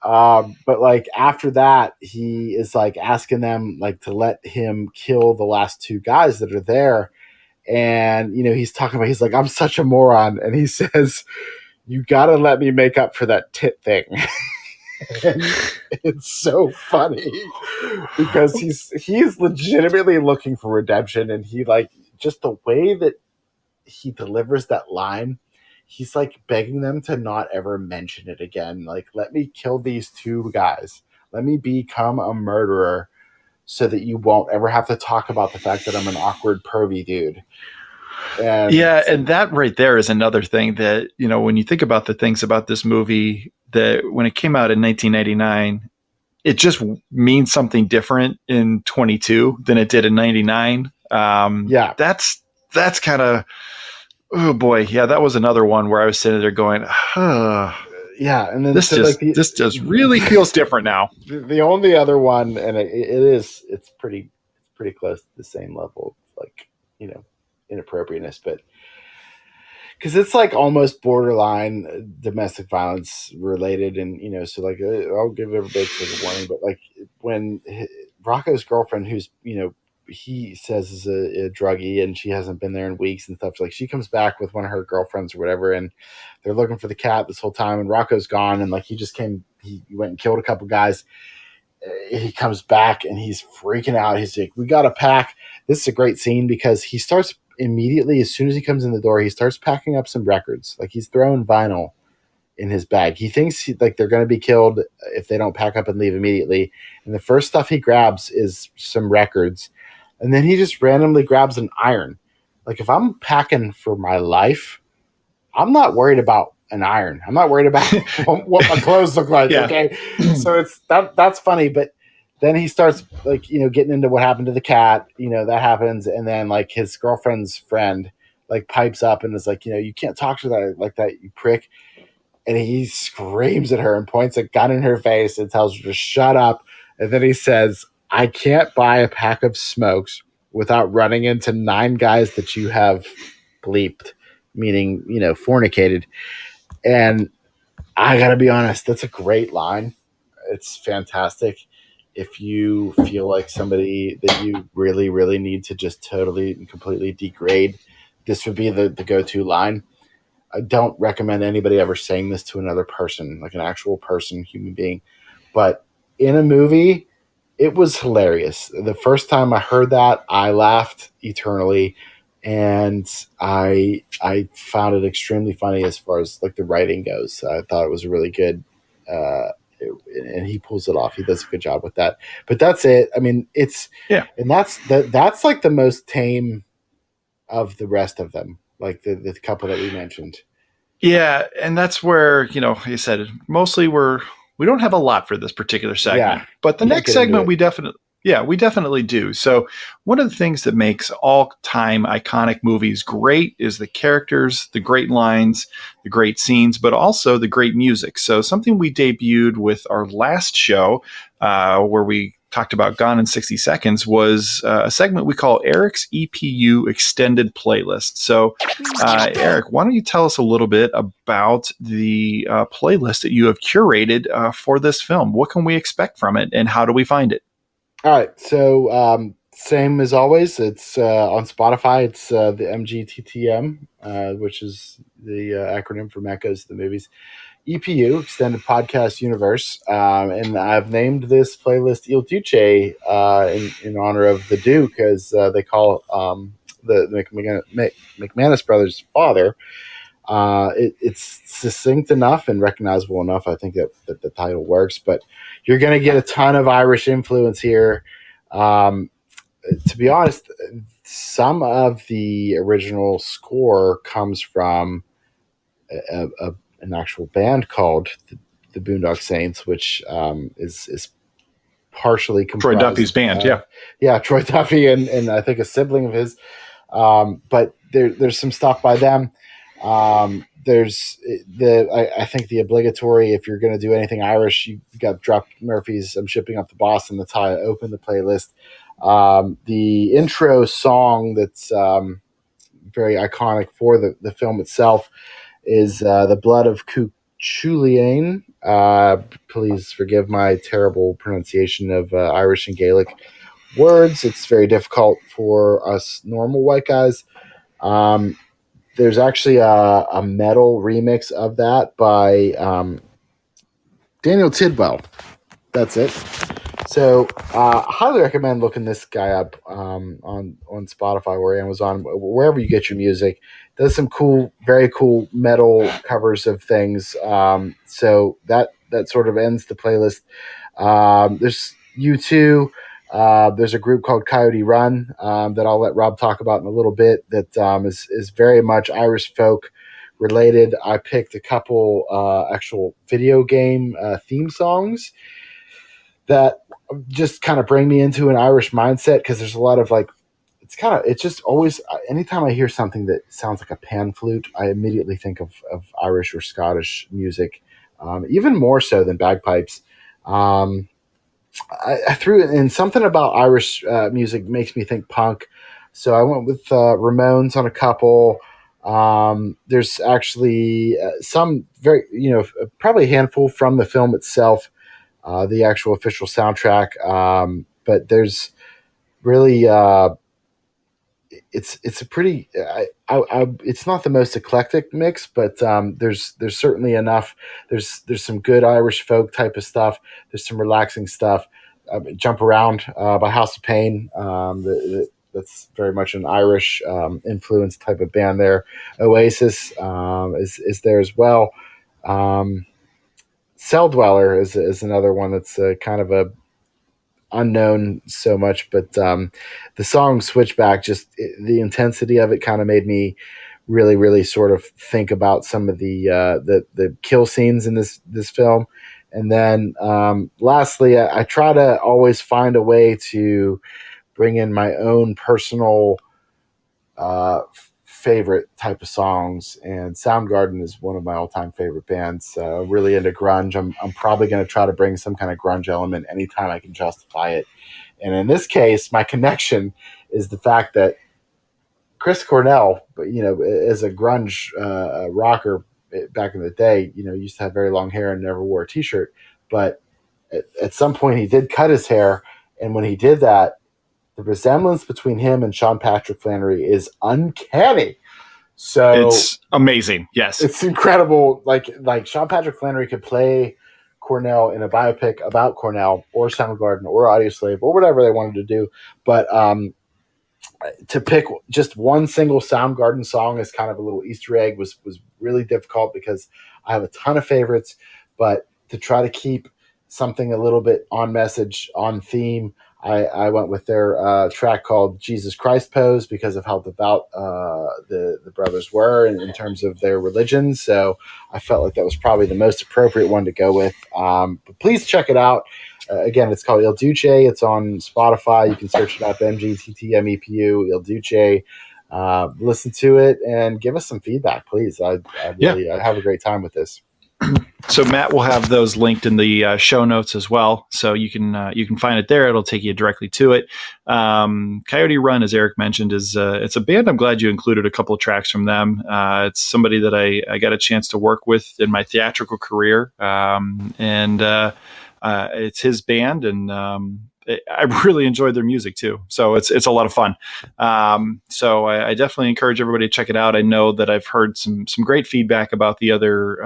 But like after that, he is like asking them like to let him kill the last two guys that are there, and he's talking about, he's like, "I'm such a moron," and he says, "You gotta let me make up for that tit thing." And it's so funny because he's legitimately looking for redemption, and he like just the way that he delivers that line, he's like begging them to not ever mention it again. Like, let me kill these two guys. Let me become a murderer so that you won't ever have to talk about the fact that I'm an awkward pervy dude. And that right there is another thing that, when you think about the things about this movie, that when it came out in 1999, it just means something different in 22 than it did in 99. That's kind of, oh boy. Yeah. That was another one where I was sitting there going, yeah. And then this just really feels different now. The only other one, and it's pretty close to the same level of like, inappropriateness, but because it's like almost borderline domestic violence related, and so like I'll give everybody a warning, but like when Rocco's girlfriend, who's he says is a druggie, and she hasn't been there in weeks and stuff, like she comes back with one of her girlfriends or whatever, and they're looking for the cat this whole time, and Rocco's gone, and like he went and killed a couple guys. He comes back and he's freaking out. He's like, "We got to pack." This is a great scene because he starts immediately, as soon as he comes in the door, he starts packing up some records. Like he's throwing vinyl in his bag. He thinks like they're going to be killed if they don't pack up and leave immediately. And the first stuff he grabs is some records. And then he just randomly grabs an iron. Like if I'm packing for my life, I'm not worried about an iron. I'm not worried about what my clothes look like. Yeah. Okay. So it's that's funny. But then he starts like, getting into what happened to the cat, that happens. And then like his girlfriend's friend like pipes up and is like, "You can't talk to that like that, you prick." And he screams at her and points a gun in her face and tells her to shut up. And then he says, "I can't buy a pack of smokes without running into 9 guys that you have bleeped," meaning, fornicated. And I gotta be honest, that's a great line. It's fantastic. If you feel like somebody that you really, really need to just totally and completely degrade, this would be the go-to line. I don't recommend anybody ever saying this to another person, like an actual person, human being. But in a movie, it was hilarious. The first time I heard that, I laughed eternally, and I found it extremely funny as far as like the writing goes. I thought it was really good, uh, and he pulls it off. He does a good job with that. But that's it. I mean, it's Yeah. and that's like the most tame of the rest of them. Like the couple that we mentioned. Yeah, and that's where, like I said, mostly we don't have a lot for this particular segment, Yeah, but the can't next get into segment it. we definitely do. So, one of the things that makes all-time iconic movies great is the characters, the great lines, the great scenes, but also the great music. So, something we debuted with our last show, where we talked about Gone in 60 Seconds, was a segment we call Eric's EPU Extended Playlist. So, Eric, why don't you tell us a little bit about the playlist that you have curated for this film? What can we expect from it, and how do we find it? All right. So, same as always, it's on Spotify. It's the MGTTM, which is the acronym for Matt Goes to the Movies. EPU, Extended Podcast Universe. And I've named this playlist Il Duce in honor of the Duke, as they call the McManus brothers' father. It's succinct enough and recognizable enough. I think that the title works, but you're going to get a ton of Irish influence here. Um, to be honest, some of the original score comes from an actual band called the Boondock Saints, which is partially Troy comprised Duffy's band, of yeah. Troy Duffy and I think a sibling of his. But there's some stuff by them. There's I think the obligatory, if you're going to do anything Irish, you got Drop Murphy's "I'm Shipping Up to Boston." That's how I open the playlist. The intro song that's very iconic for the film itself is "The Blood of Cuchulainn." Please forgive my terrible pronunciation of Irish and Gaelic words. It's very difficult for us normal white guys. Um, there's actually a metal remix of that by Daniel Tidwell. That's it. So, highly recommend looking this guy up on Spotify or Amazon, wherever you get your music. Does some cool, very cool metal covers of things. So that sort of ends the playlist. There's U2. There's a group called Coyote Run that I'll let Rob talk about in a little bit. That is very much Irish folk related. I picked a couple actual video game theme songs that just kind of bring me into an Irish mindset, because there's a lot of like it's just always anytime I hear something that sounds like a pan flute, I immediately think of Irish or Scottish music, even more so than bagpipes. Um, I threw it in something about Irish music makes me think punk, so I went with Ramones on a couple. There's actually some very probably a handful from the film itself, the actual official soundtrack. But there's really it's a pretty it's not the most eclectic mix, but there's certainly enough. There's some good Irish folk type of stuff. There's some relaxing stuff. Jump Around by House of Pain. That's very much an Irish influence type of band there. Oasis is there as well. Um, Cell Dweller is another one that's kind of a unknown so much, but the song Switchback, the intensity of it kind of made me really, really sort of think about some of the kill scenes in this film. And then lastly, I try to always find a way to bring in my own personal uh, favorite type of songs, and Soundgarden is one of my all-time favorite bands. Really into grunge. I'm probably going to try to bring some kind of grunge element anytime I can justify it. And in this case, my connection is the fact that Chris Cornell, as a grunge rocker back in the day, used to have very long hair and never wore a t-shirt. But at some point he did cut his hair. And when he did that, the resemblance between him and Sean Patrick Flanery is uncanny. So it's amazing. Yes. It's incredible. Like Sean Patrick Flanery could play Cornell in a biopic about Cornell or Soundgarden or Audioslave or whatever they wanted to do. But to pick just one single Soundgarden song as kind of a little Easter egg was really difficult because I have a ton of favorites. But to try to keep something a little bit on message, on theme, I went with their track called Jesus Christ Pose because of how devout the brothers were in terms of their religion. So I felt like that was probably the most appropriate one to go with. But please check it out. Again, it's called Il Duce. It's on Spotify. You can search it up, MGTTMEPU, Il Duce. Listen to it and give us some feedback, please. I have a great time with this. So Matt will have those linked in the show notes as well, so you can find it there. It'll take you directly to it. Coyote Run, as Eric mentioned, is it's a band. I'm glad you included a couple of tracks from them. It's somebody that I got a chance to work with in my theatrical career, and it's his band, and I really enjoyed their music too. So it's a lot of fun. So I definitely encourage everybody to check it out. I know that I've heard some great feedback about the other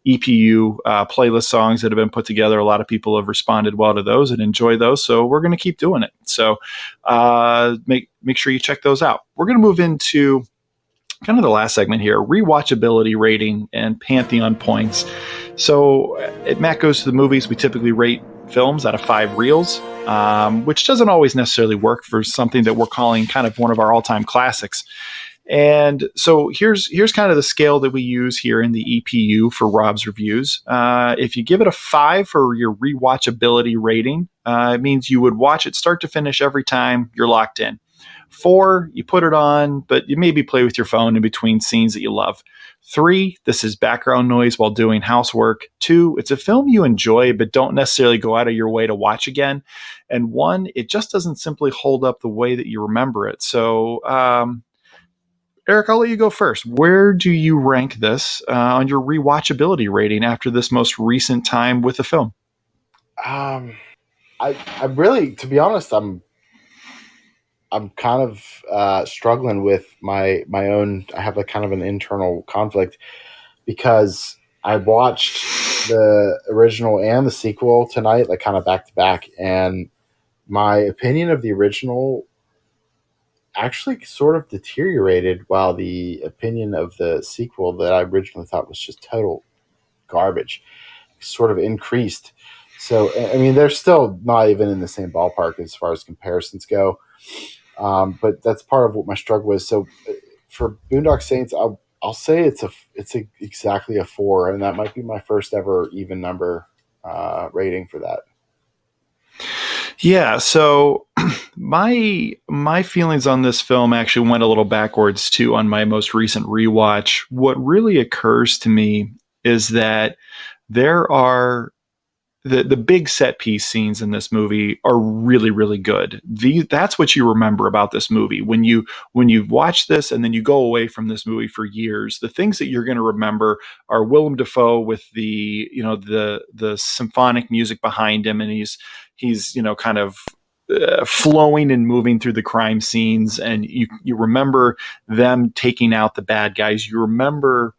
EPU playlist songs that have been put together. A lot of people have responded well to those and enjoy those. So we're going to keep doing it. So make sure you check those out. We're going to move into kind of the last segment here, rewatchability rating and Pantheon points. So at Matt Goes to the Movies, we typically rate films out of 5 reels, which doesn't always necessarily work for something that we're calling kind of one of our all-time classics. And so here's kind of the scale that we use here in the EPU for Rob's reviews. If you give it a 5 for your rewatchability rating, it means you would watch it start to finish every time you're locked in. 4, you put it on, but you maybe play with your phone in between scenes that you love. 3, this is background noise while doing housework. 2, it's a film you enjoy but don't necessarily go out of your way to watch again. And 1, it just doesn't simply hold up the way that you remember it. So, Eric, I'll let you go first. Where do you rank this on your rewatchability rating after this most recent time with the film? I really, to be honest, I'm kind of struggling with my own. I have a kind of an internal conflict because I watched the original and the sequel tonight, like kind of back to back, and my opinion of the original actually sort of deteriorated while the opinion of the sequel that I originally thought was just total garbage sort of increased. So, I mean, they're still not even in the same ballpark as far as comparisons go. But that's part of what my struggle is. So for Boondock Saints, I'll say it's exactly a 4, and that might be my first ever even number rating for that. Yeah, so my feelings on this film actually went a little backwards too on my most recent rewatch. What really occurs to me is that there are the big set piece scenes in this movie are really, really good. That's what you remember about this movie. When you watch this and then you go away from this movie for years, the things that you're going to remember are Willem Dafoe with the symphonic music behind him, and he's kind of flowing and moving through the crime scenes, and you remember them taking out the bad guys. You remember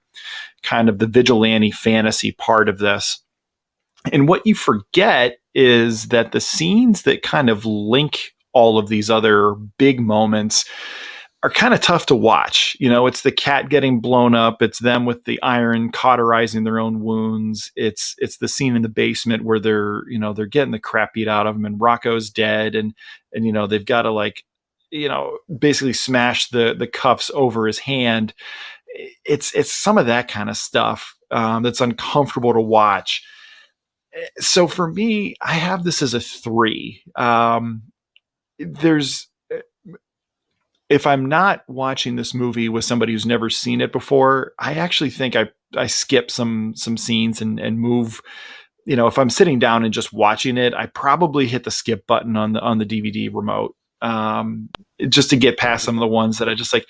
kind of the vigilante fantasy part of this. And what you forget is that the scenes that kind of link all of these other big moments are kind of tough to watch. It's the cat getting blown up. It's them with the iron cauterizing their own wounds. It's the scene in the basement where they're getting the crap beat out of them, and Rocco's dead, and they've got to basically smash the cuffs over his hand. It's some of that kind of stuff that's uncomfortable to watch. So for me, I have this as a 3. If I'm not watching this movie with somebody who's never seen it before, I actually think I skip some scenes and move. If I'm sitting down and just watching it, I probably hit the skip button on the DVD remote just to get past some of the ones that I just like.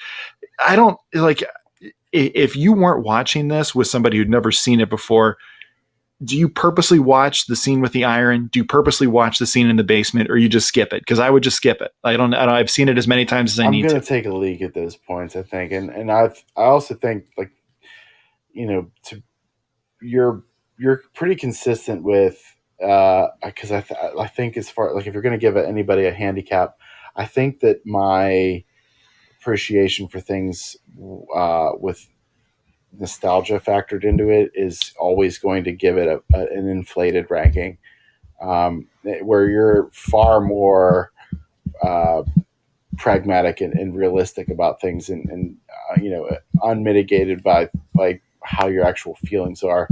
I don't like. if you weren't watching this with somebody who'd never seen it before, do you purposely watch the scene with the iron? Do you purposely watch the scene in the basement, or you just skip it? Because I would just skip it. I don't. I've seen it as many times as I I'm need gonna to. take a leak at those points, I think, and I also think like to you're pretty consistent with because I think as far like if you're gonna give anybody a handicap, I think that my appreciation for things with nostalgia factored into it is always going to give it an inflated ranking, where you're far more uh, pragmatic and realistic about things and unmitigated by how your actual feelings are.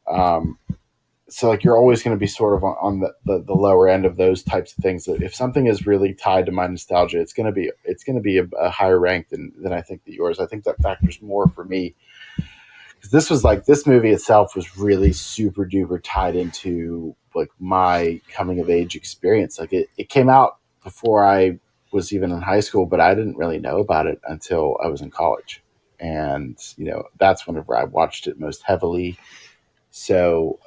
Um, so like you're always going to be sort of on the lower end of those types of things. That if something is really tied to my nostalgia, it's going to be a higher rank than I think that yours. I think that factors more for me, because this was like this movie itself was really super duper tied into like my coming of age experience. Like it came out before I was even in high school, but I didn't really know about it until I was in college. And that's whenever I watched it most heavily. So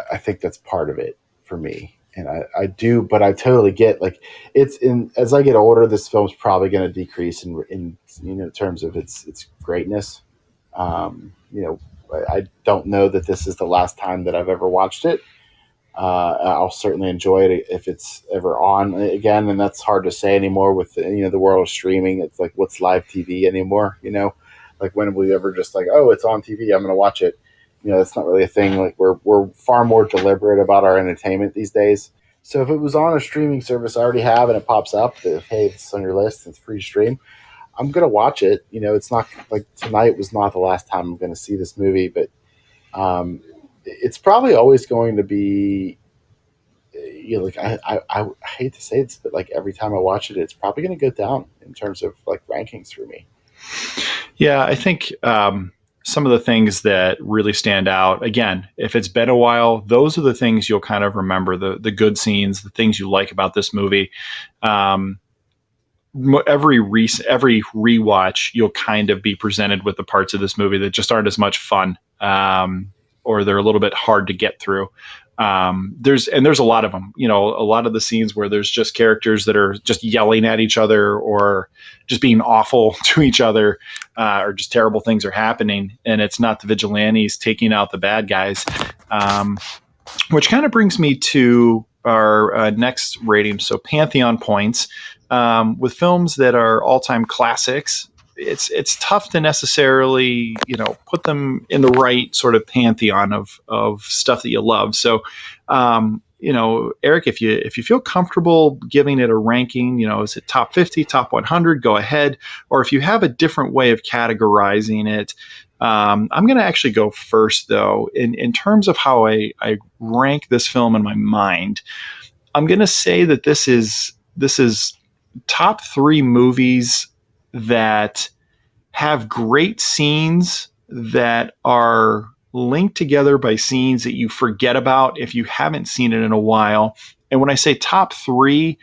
I think that's part of it for me. And I do, but I totally get like it's in as I get older, this film's probably going to decrease in terms of its greatness. I don't know that this is the last time that I've ever watched it. I'll certainly enjoy it if it's ever on again, and that's hard to say anymore with the world of streaming. It's like what's live TV anymore? Like when we ever just like, oh, it's on TV, I'm going to watch it. That's not really a thing. Like we're far more deliberate about our entertainment these days. So if it was on a streaming service I already have and it pops up that hey, it's on your list, it's free to stream, I'm gonna watch it. It's not like tonight was not the last time I'm going to see this movie, but it's probably always going to be. Like I hate to say this, but like every time I watch it, it's probably going to go down in terms of like rankings for me. Yeah, I think some of the things that really stand out, again, if it's been a while, those are the things you'll kind of remember, the good scenes, the things you like about this movie. Um, every rewatch, you'll kind of be presented with the parts of this movie that just aren't as much fun, or they're a little bit hard to get through. There's a lot of them. A lot of the scenes where there's just characters that are just yelling at each other or just being awful to each other, or just terrible things are happening, and it's not the vigilantes taking out the bad guys. Which kind of brings me to our next rating. So Pantheon points, with films that are all-time classics. It's tough to necessarily put them in the right sort of pantheon of stuff that you love. So Eric, if you feel comfortable giving it a ranking, is it top 50, top 100? Go ahead. Or if you have a different way of categorizing it, I'm going to actually go first, though. In terms of how I rank this film in my mind, I'm going to say that this is top 3 movies that have great scenes that are linked together by scenes that you forget about if you haven't seen it in a while. And when I say top 3,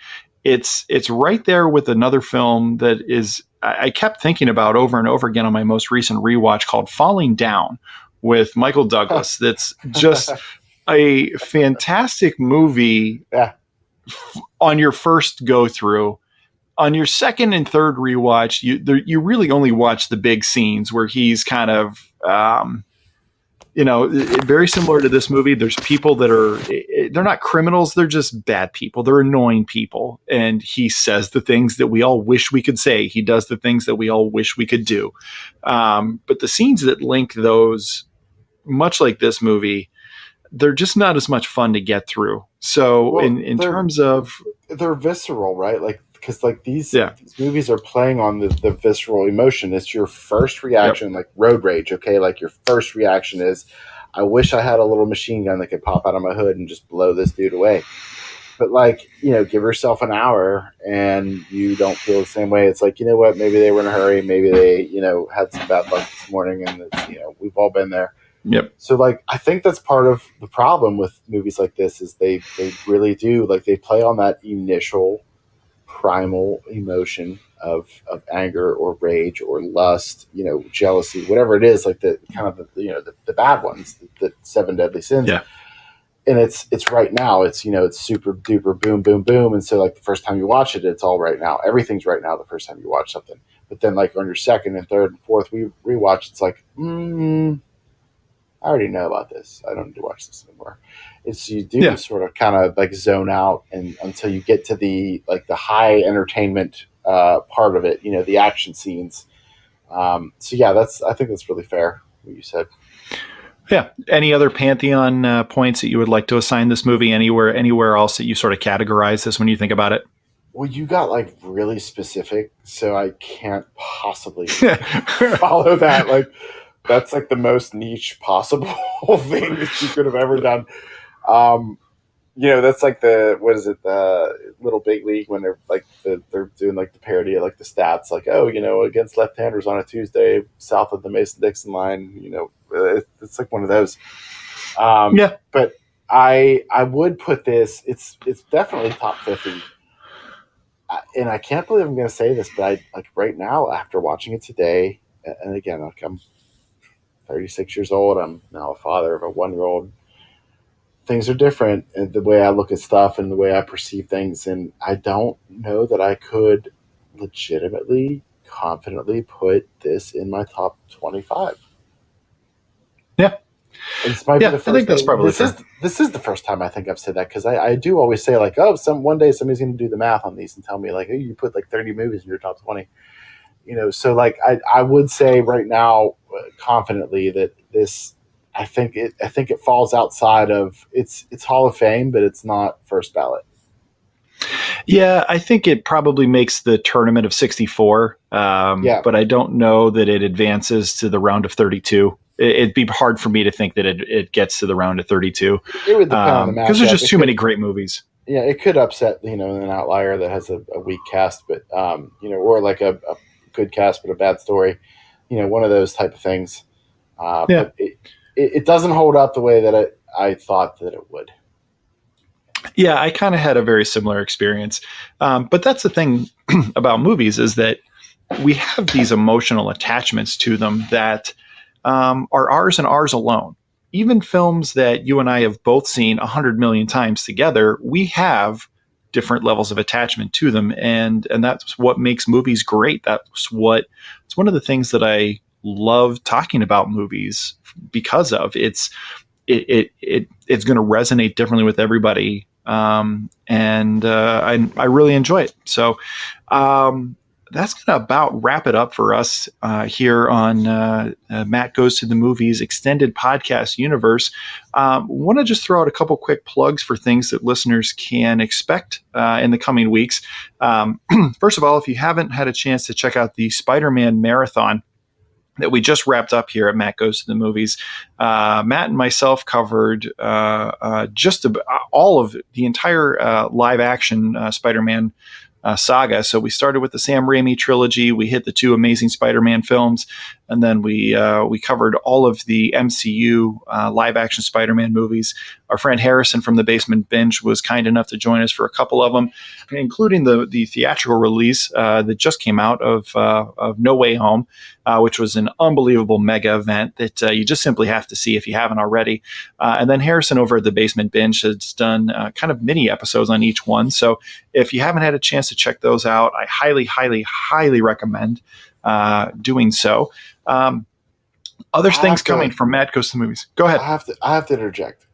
it's right there with another film that is I kept thinking about over and over again on my most recent rewatch, called Falling Down with Michael Douglas. That's just a fantastic movie Yeah. on your first go through. On your second and third rewatch, you really only watch the big scenes where he's kind of very similar to this movie. There's people that they're not criminals. They're just bad people. They're annoying people. And he says the things that we all wish we could say. He does the things that we all wish we could do. But the scenes that link those, much like this movie, they're just not as much fun to get through. So Well, in terms of, they're visceral, right? Like because like these movies are playing on the visceral emotion. It's your first reaction, like road rage. Okay, like your first reaction is, I wish I had a little machine gun that could pop out of my hood and just blow this dude away. But like give yourself an hour and you don't feel the same way. It's like, you know what? Maybe they were in a hurry. Maybe they had some bad luck this morning, and it's, we've all been there. Yep. So like I think that's part of the problem with movies like this is they really do, like, they play on that initial primal emotion of anger or rage or lust, jealousy, whatever it is, like the kind of the bad ones, the seven deadly sins. Yeah. And it's right now. It's super duper boom boom boom. And so like the first time you watch it, it's all right now. Everything's right now the first time you watch something. But then like on your second and third and fourth rewatch, it's like, I already know about this. I don't need to watch this anymore. It's you do Yeah. sort of kind of like zone out and until you get to the high entertainment part of it, the action scenes. So yeah, I think that's really fair what you said. Yeah. Any other pantheon points that you would like to assign this movie? Anywhere else that you sort of categorize this when you think about it? Well, you got like really specific, so I can't possibly follow that. Like that's like the most niche possible thing that you could have ever done. Um, that's like what is it, the Little Big League, when they're like they're doing like the parody of like the stats, like, oh, against left-handers on a Tuesday south of the Mason-Dixon line. It's like one of those. Yeah. But I would put this. It's definitely top 50. And I can't believe I'm going to say this, but I like right now after watching it today, and again, like I'm 36 years old. I'm now a father of a 1-year-old. Things are different in the way I look at stuff and the way I perceive things. And I don't know that I could legitimately, confidently put this in my top 25. Yeah. And this might be Yeah. the I think first. that's probably fair. This is the first time I think I've said that, because I do always say like, oh, one day somebody's going to do the math on these and tell me like, oh, you put like 30 movies in your top 20. So like I would say right now confidently that this, I think it falls outside of it's Hall of Fame, but it's not first ballot. Yeah, I think it probably makes the tournament of 64, Yeah, but I don't know that it advances to the round of 32. It'd be hard for me to think that it gets to the round of 32 it would depend on the because there's matchup. just too many great movies. Yeah, it could upset an outlier that has a weak cast, but or like a good cast but a bad story. One of those type of things. Yeah. But it doesn't hold up the way that I thought that it would. Yeah, I kind of had a very similar experience. But that's the thing about movies, is that we have these emotional attachments to them that are ours and ours alone. Even films that you and I have both seen 100 million times together, we have different levels of attachment to them, and that's what makes movies great. It's one of the things that I love talking about movies because of. It's going to resonate differently with everybody, and I really enjoy it. So that's going to about wrap it up for us here on Matt Goes to the Movies extended podcast universe. Want to just throw out a couple quick plugs for things that listeners can expect in the coming weeks. First of all, if you haven't had a chance to check out the Spider-Man marathon that we just wrapped up here at Matt Goes to the Movies. Matt and myself covered just all of the entire live action Spider-Man saga. So we started with the Sam Raimi trilogy. We hit the 2 Amazing Spider-Man films, and then we covered all of the MCU live action Spider-Man movies. Our friend Harrison from the Basement Binge was kind enough to join us for a couple of them, including the theatrical release that just came out of No Way Home, which was an unbelievable mega event that you just simply have to see if you haven't already. And then Harrison over at the Basement Binge has done kind of mini episodes on each one. So if you haven't had a chance to check those out, I highly, highly, highly recommend doing so. Other things coming from Matt Goes to the Movies. Go ahead. I have to interject.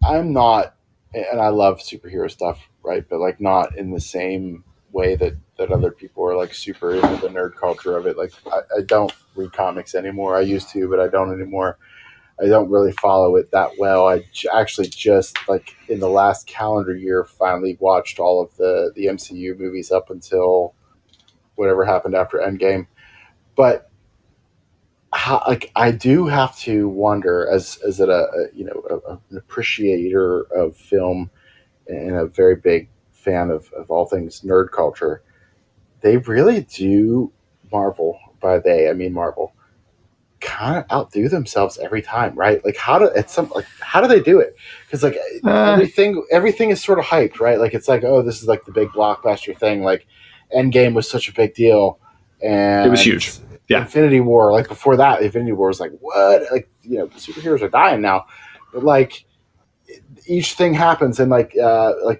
I'm not, and I love superhero stuff, right? But like not in the same way that other people are like super into the nerd culture of it. Like I don't read comics anymore. I used to, but I don't anymore. I don't really follow it that well. I actually just like in the last calendar year finally watched all of the MCU movies up until whatever happened after Endgame. But like I do have to wonder, as an appreciator of film and a very big fan of all things nerd culture, they really do Marvel. By they, I mean Marvel. kind of outdo themselves every time, right? Like how do they do it? Because like Uh, everything is sort of hyped, right? Like it's like, oh, this is like the big blockbuster thing. Like Endgame was such a big deal, it was and huge. Yeah. Infinity War, like before that, Infinity War was like, what? Like, superheroes are dying now, but like each thing happens, and like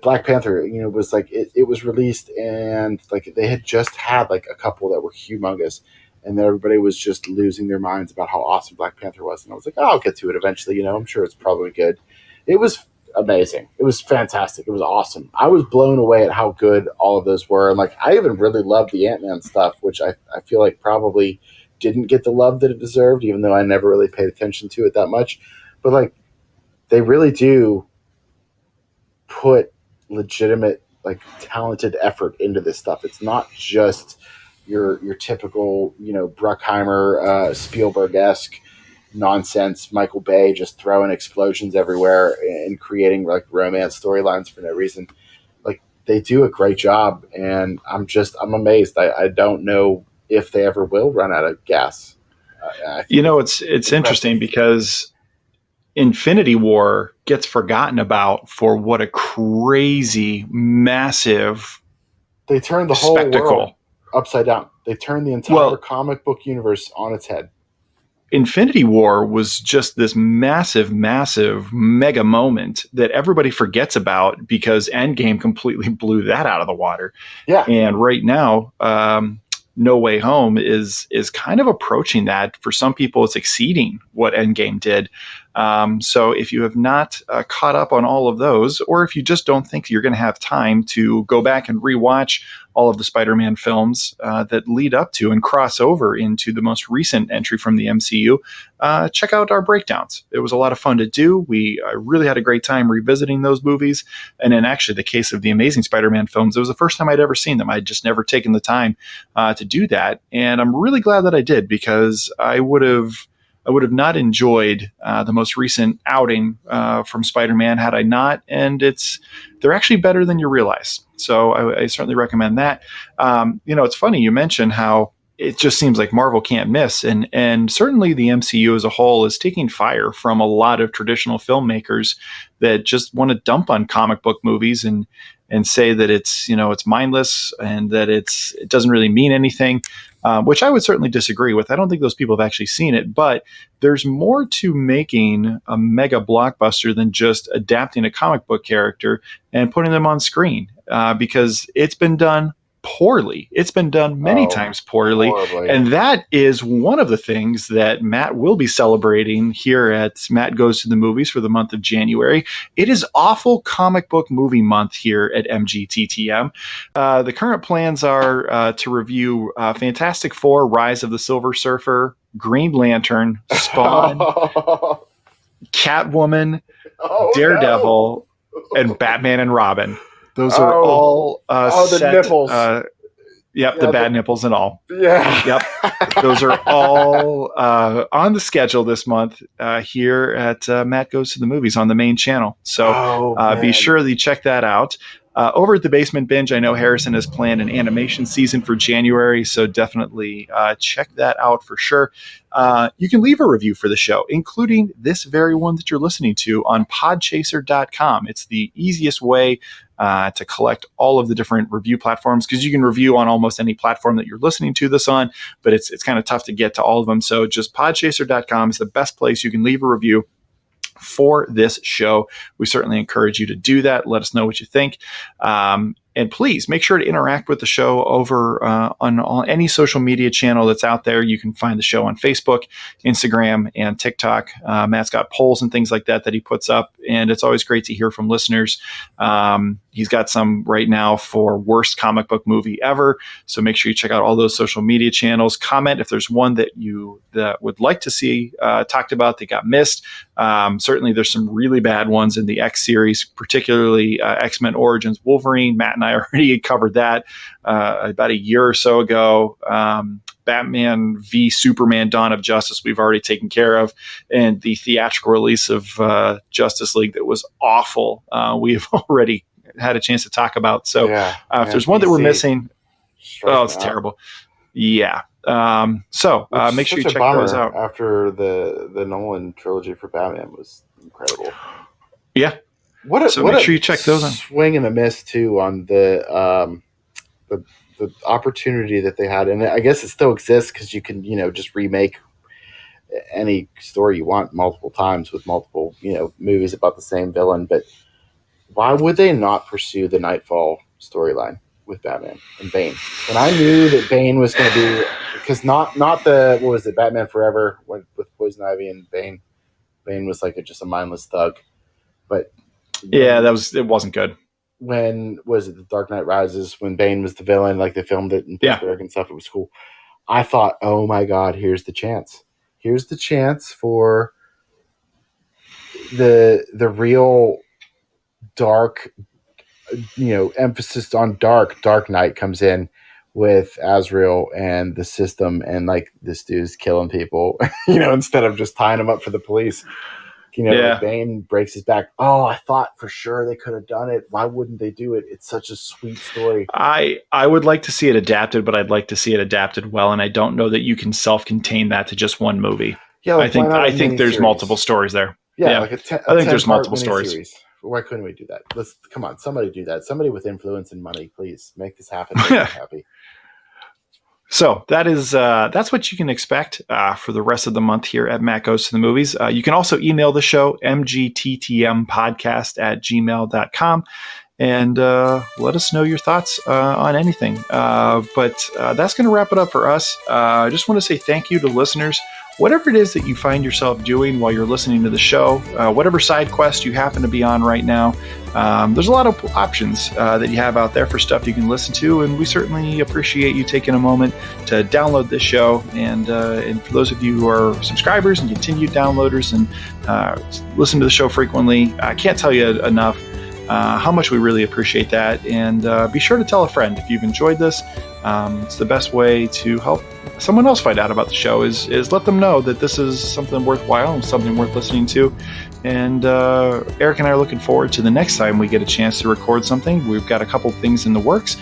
Black Panther, was like it was released, and like they had just had like a couple that were humongous, and then everybody was just losing their minds about how awesome Black Panther was, and I was like, oh, I'll get to it eventually. I'm sure it's probably good. It was amazing. It was fantastic. It was awesome. I was blown away at how good all of those were, and like I even really loved the Ant-Man stuff, which I feel like probably didn't get the love that it deserved, even though I never really paid attention to it that much. But like they really do put legitimate, like talented effort into this stuff. It's not just your typical, Bruckheimer, Spielberg-esque nonsense. Michael Bay just throwing explosions everywhere and creating like romance storylines for no reason. Like they do a great job, and I'm amazed. I don't know if they ever will run out of gas. I think It's impressive. interesting because Infinity War gets forgotten about for what a crazy, massive They turned the whole world spectacle. upside down. They turned the entire Well, comic book universe on its head. Infinity War was just this massive, massive mega moment that everybody forgets about because Endgame completely blew that out of the water. Yeah. And right now, No Way Home is kind of approaching that. For some people, it's exceeding what Endgame did. So if you have not caught up on all of those, or if you just don't think you're going to have time to go back and rewatch all of the Spider-Man films that lead up to and cross over into the most recent entry from the MCU, check out our breakdowns. It was a lot of fun to do. We really had a great time revisiting those movies. And in actually the case of the Amazing Spider-Man films, it was the first time I'd ever seen them. I'd just never taken the time to do that. And I'm really glad that I did, because I would have not enjoyed the most recent outing from Spider-Man had I not. And they're actually better than you realize. So I certainly recommend that. It's funny you mentioned how it just seems like Marvel can't miss, and certainly the MCU as a whole is taking fire from a lot of traditional filmmakers that just want to dump on comic book movies and say that it's mindless and that it doesn't really mean anything. Which I would certainly disagree with. I don't think those people have actually seen it, but there's more to making a mega blockbuster than just adapting a comic book character and putting them on screen, because it's been done poorly. It's been done many Oh, times poorly. horribly. And that is one of the things that Matt will be celebrating here at Matt Goes to the Movies for the month of January. It is awful comic book movie month here at MGTTM. The current plans are to review Fantastic Four, Rise of the Silver Surfer, Green Lantern, Spawn, Oh, Catwoman, no. Daredevil, and Batman and Robin. Those are Oh, all the set. nipples. Yep, the Yeah, bad nipples and all. yeah. Yep, those are all on the schedule this month here at Matt Goes to the Movies on the main channel. So Oh, be man. sure that you check that out. Over at the Basement Binge, I know Harrison has planned an animation season for January, so definitely check that out for sure. You can leave a review for the show, including this very one that you're listening to, on podchaser.com. It's the easiest way to collect all of the different review platforms, because you can review on almost any platform that you're listening to this on, but it's kind of tough to get to all of them. So just podchaser.com is the best place you can leave a review for this show. We certainly encourage you to do that. Let us know what you think. And please make sure to interact with the show over on any social media channel that's out there. You can find the show on Facebook, Instagram, and TikTok. Matt's got polls and things like that he puts up, and it's always great to hear from listeners. He's got some right now for worst comic book movie ever. So make sure you check out all those social media channels. Comment if there's one that you would like to see talked about that got missed. Certainly there's some really bad ones in the X series, particularly X-Men Origins Wolverine. Matt and I already covered that about a year or so ago. Batman v Superman Dawn of Justice we've already taken care of, and the theatrical release of Justice League that was awful we've already had a chance to talk about. So Yeah, if man, there's one that we're DC, missing, strike it's them out. terrible. Yeah. Make sure you check those out. After the Nolan trilogy for Batman was incredible. Yeah. Make sure you check those out. Swing and a miss too on the opportunity that they had, and I guess it still exists because you can just remake any story you want multiple times with multiple movies about the same villain. But why would they not pursue the Nightfall storyline with Batman and Bane when I knew that Bane was going to be, because not the, what was it, Batman Forever with Poison Ivy and Bane was like just a mindless thug, but it wasn't good. When was it, The Dark Knight Rises, when Bane was the villain, like they filmed it in Pittsburgh and stuff, it was cool. I thought, oh my god, here's the chance for the real dark, emphasis on Dark Knight comes in with Azrael and the system, and like this dude's killing people, instead of just tying him up for the police. Bane breaks his back. Oh, I thought for sure they could have done it. Why wouldn't they do it? It's such a sweet story. I would like to see it adapted, but I'd like to see it adapted well, and I don't know that you can self-contain that to just one movie. Yeah, I think there's multiple stories there. Yeah. Like I think there's multiple stories. Why couldn't we do that? Come on, somebody do that. Somebody with influence and money, please make this happen. Make me happy. So that's what you can expect for the rest of the month here at Matt Goes to the Movies. You can also email the show, mgttmpodcast@gmail.com, and let us know your thoughts on anything. But that's going to wrap it up for us. I just want to say thank you to listeners. Whatever it is that you find yourself doing while you're listening to the show, whatever side quest you happen to be on right now, there's a lot of options that you have out there for stuff you can listen to, and we certainly appreciate you taking a moment to download this show. And for those of you who are subscribers and continued downloaders and listen to the show frequently, I can't tell you enough how much we really appreciate that. And be sure to tell a friend if you've enjoyed this. It's the best way to help someone else find out about the show is let them know that this is something worthwhile and something worth listening to. And Eric and I are looking forward to the next time we get a chance to record something. We've got a couple things in the works.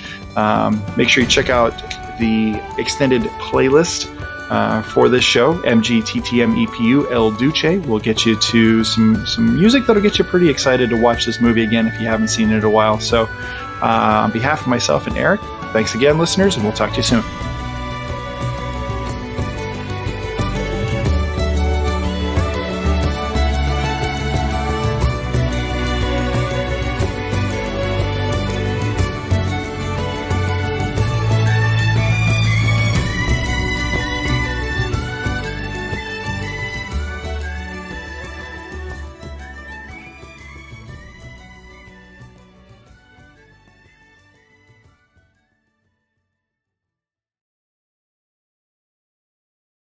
Make sure you check out the extended playlist for this show, MGTTMEPU El Duce. Will get you to some music that'll get you pretty excited to watch this movie again if you haven't seen it in a while. So on behalf of myself and Eric, thanks again, listeners, and we'll talk to you soon.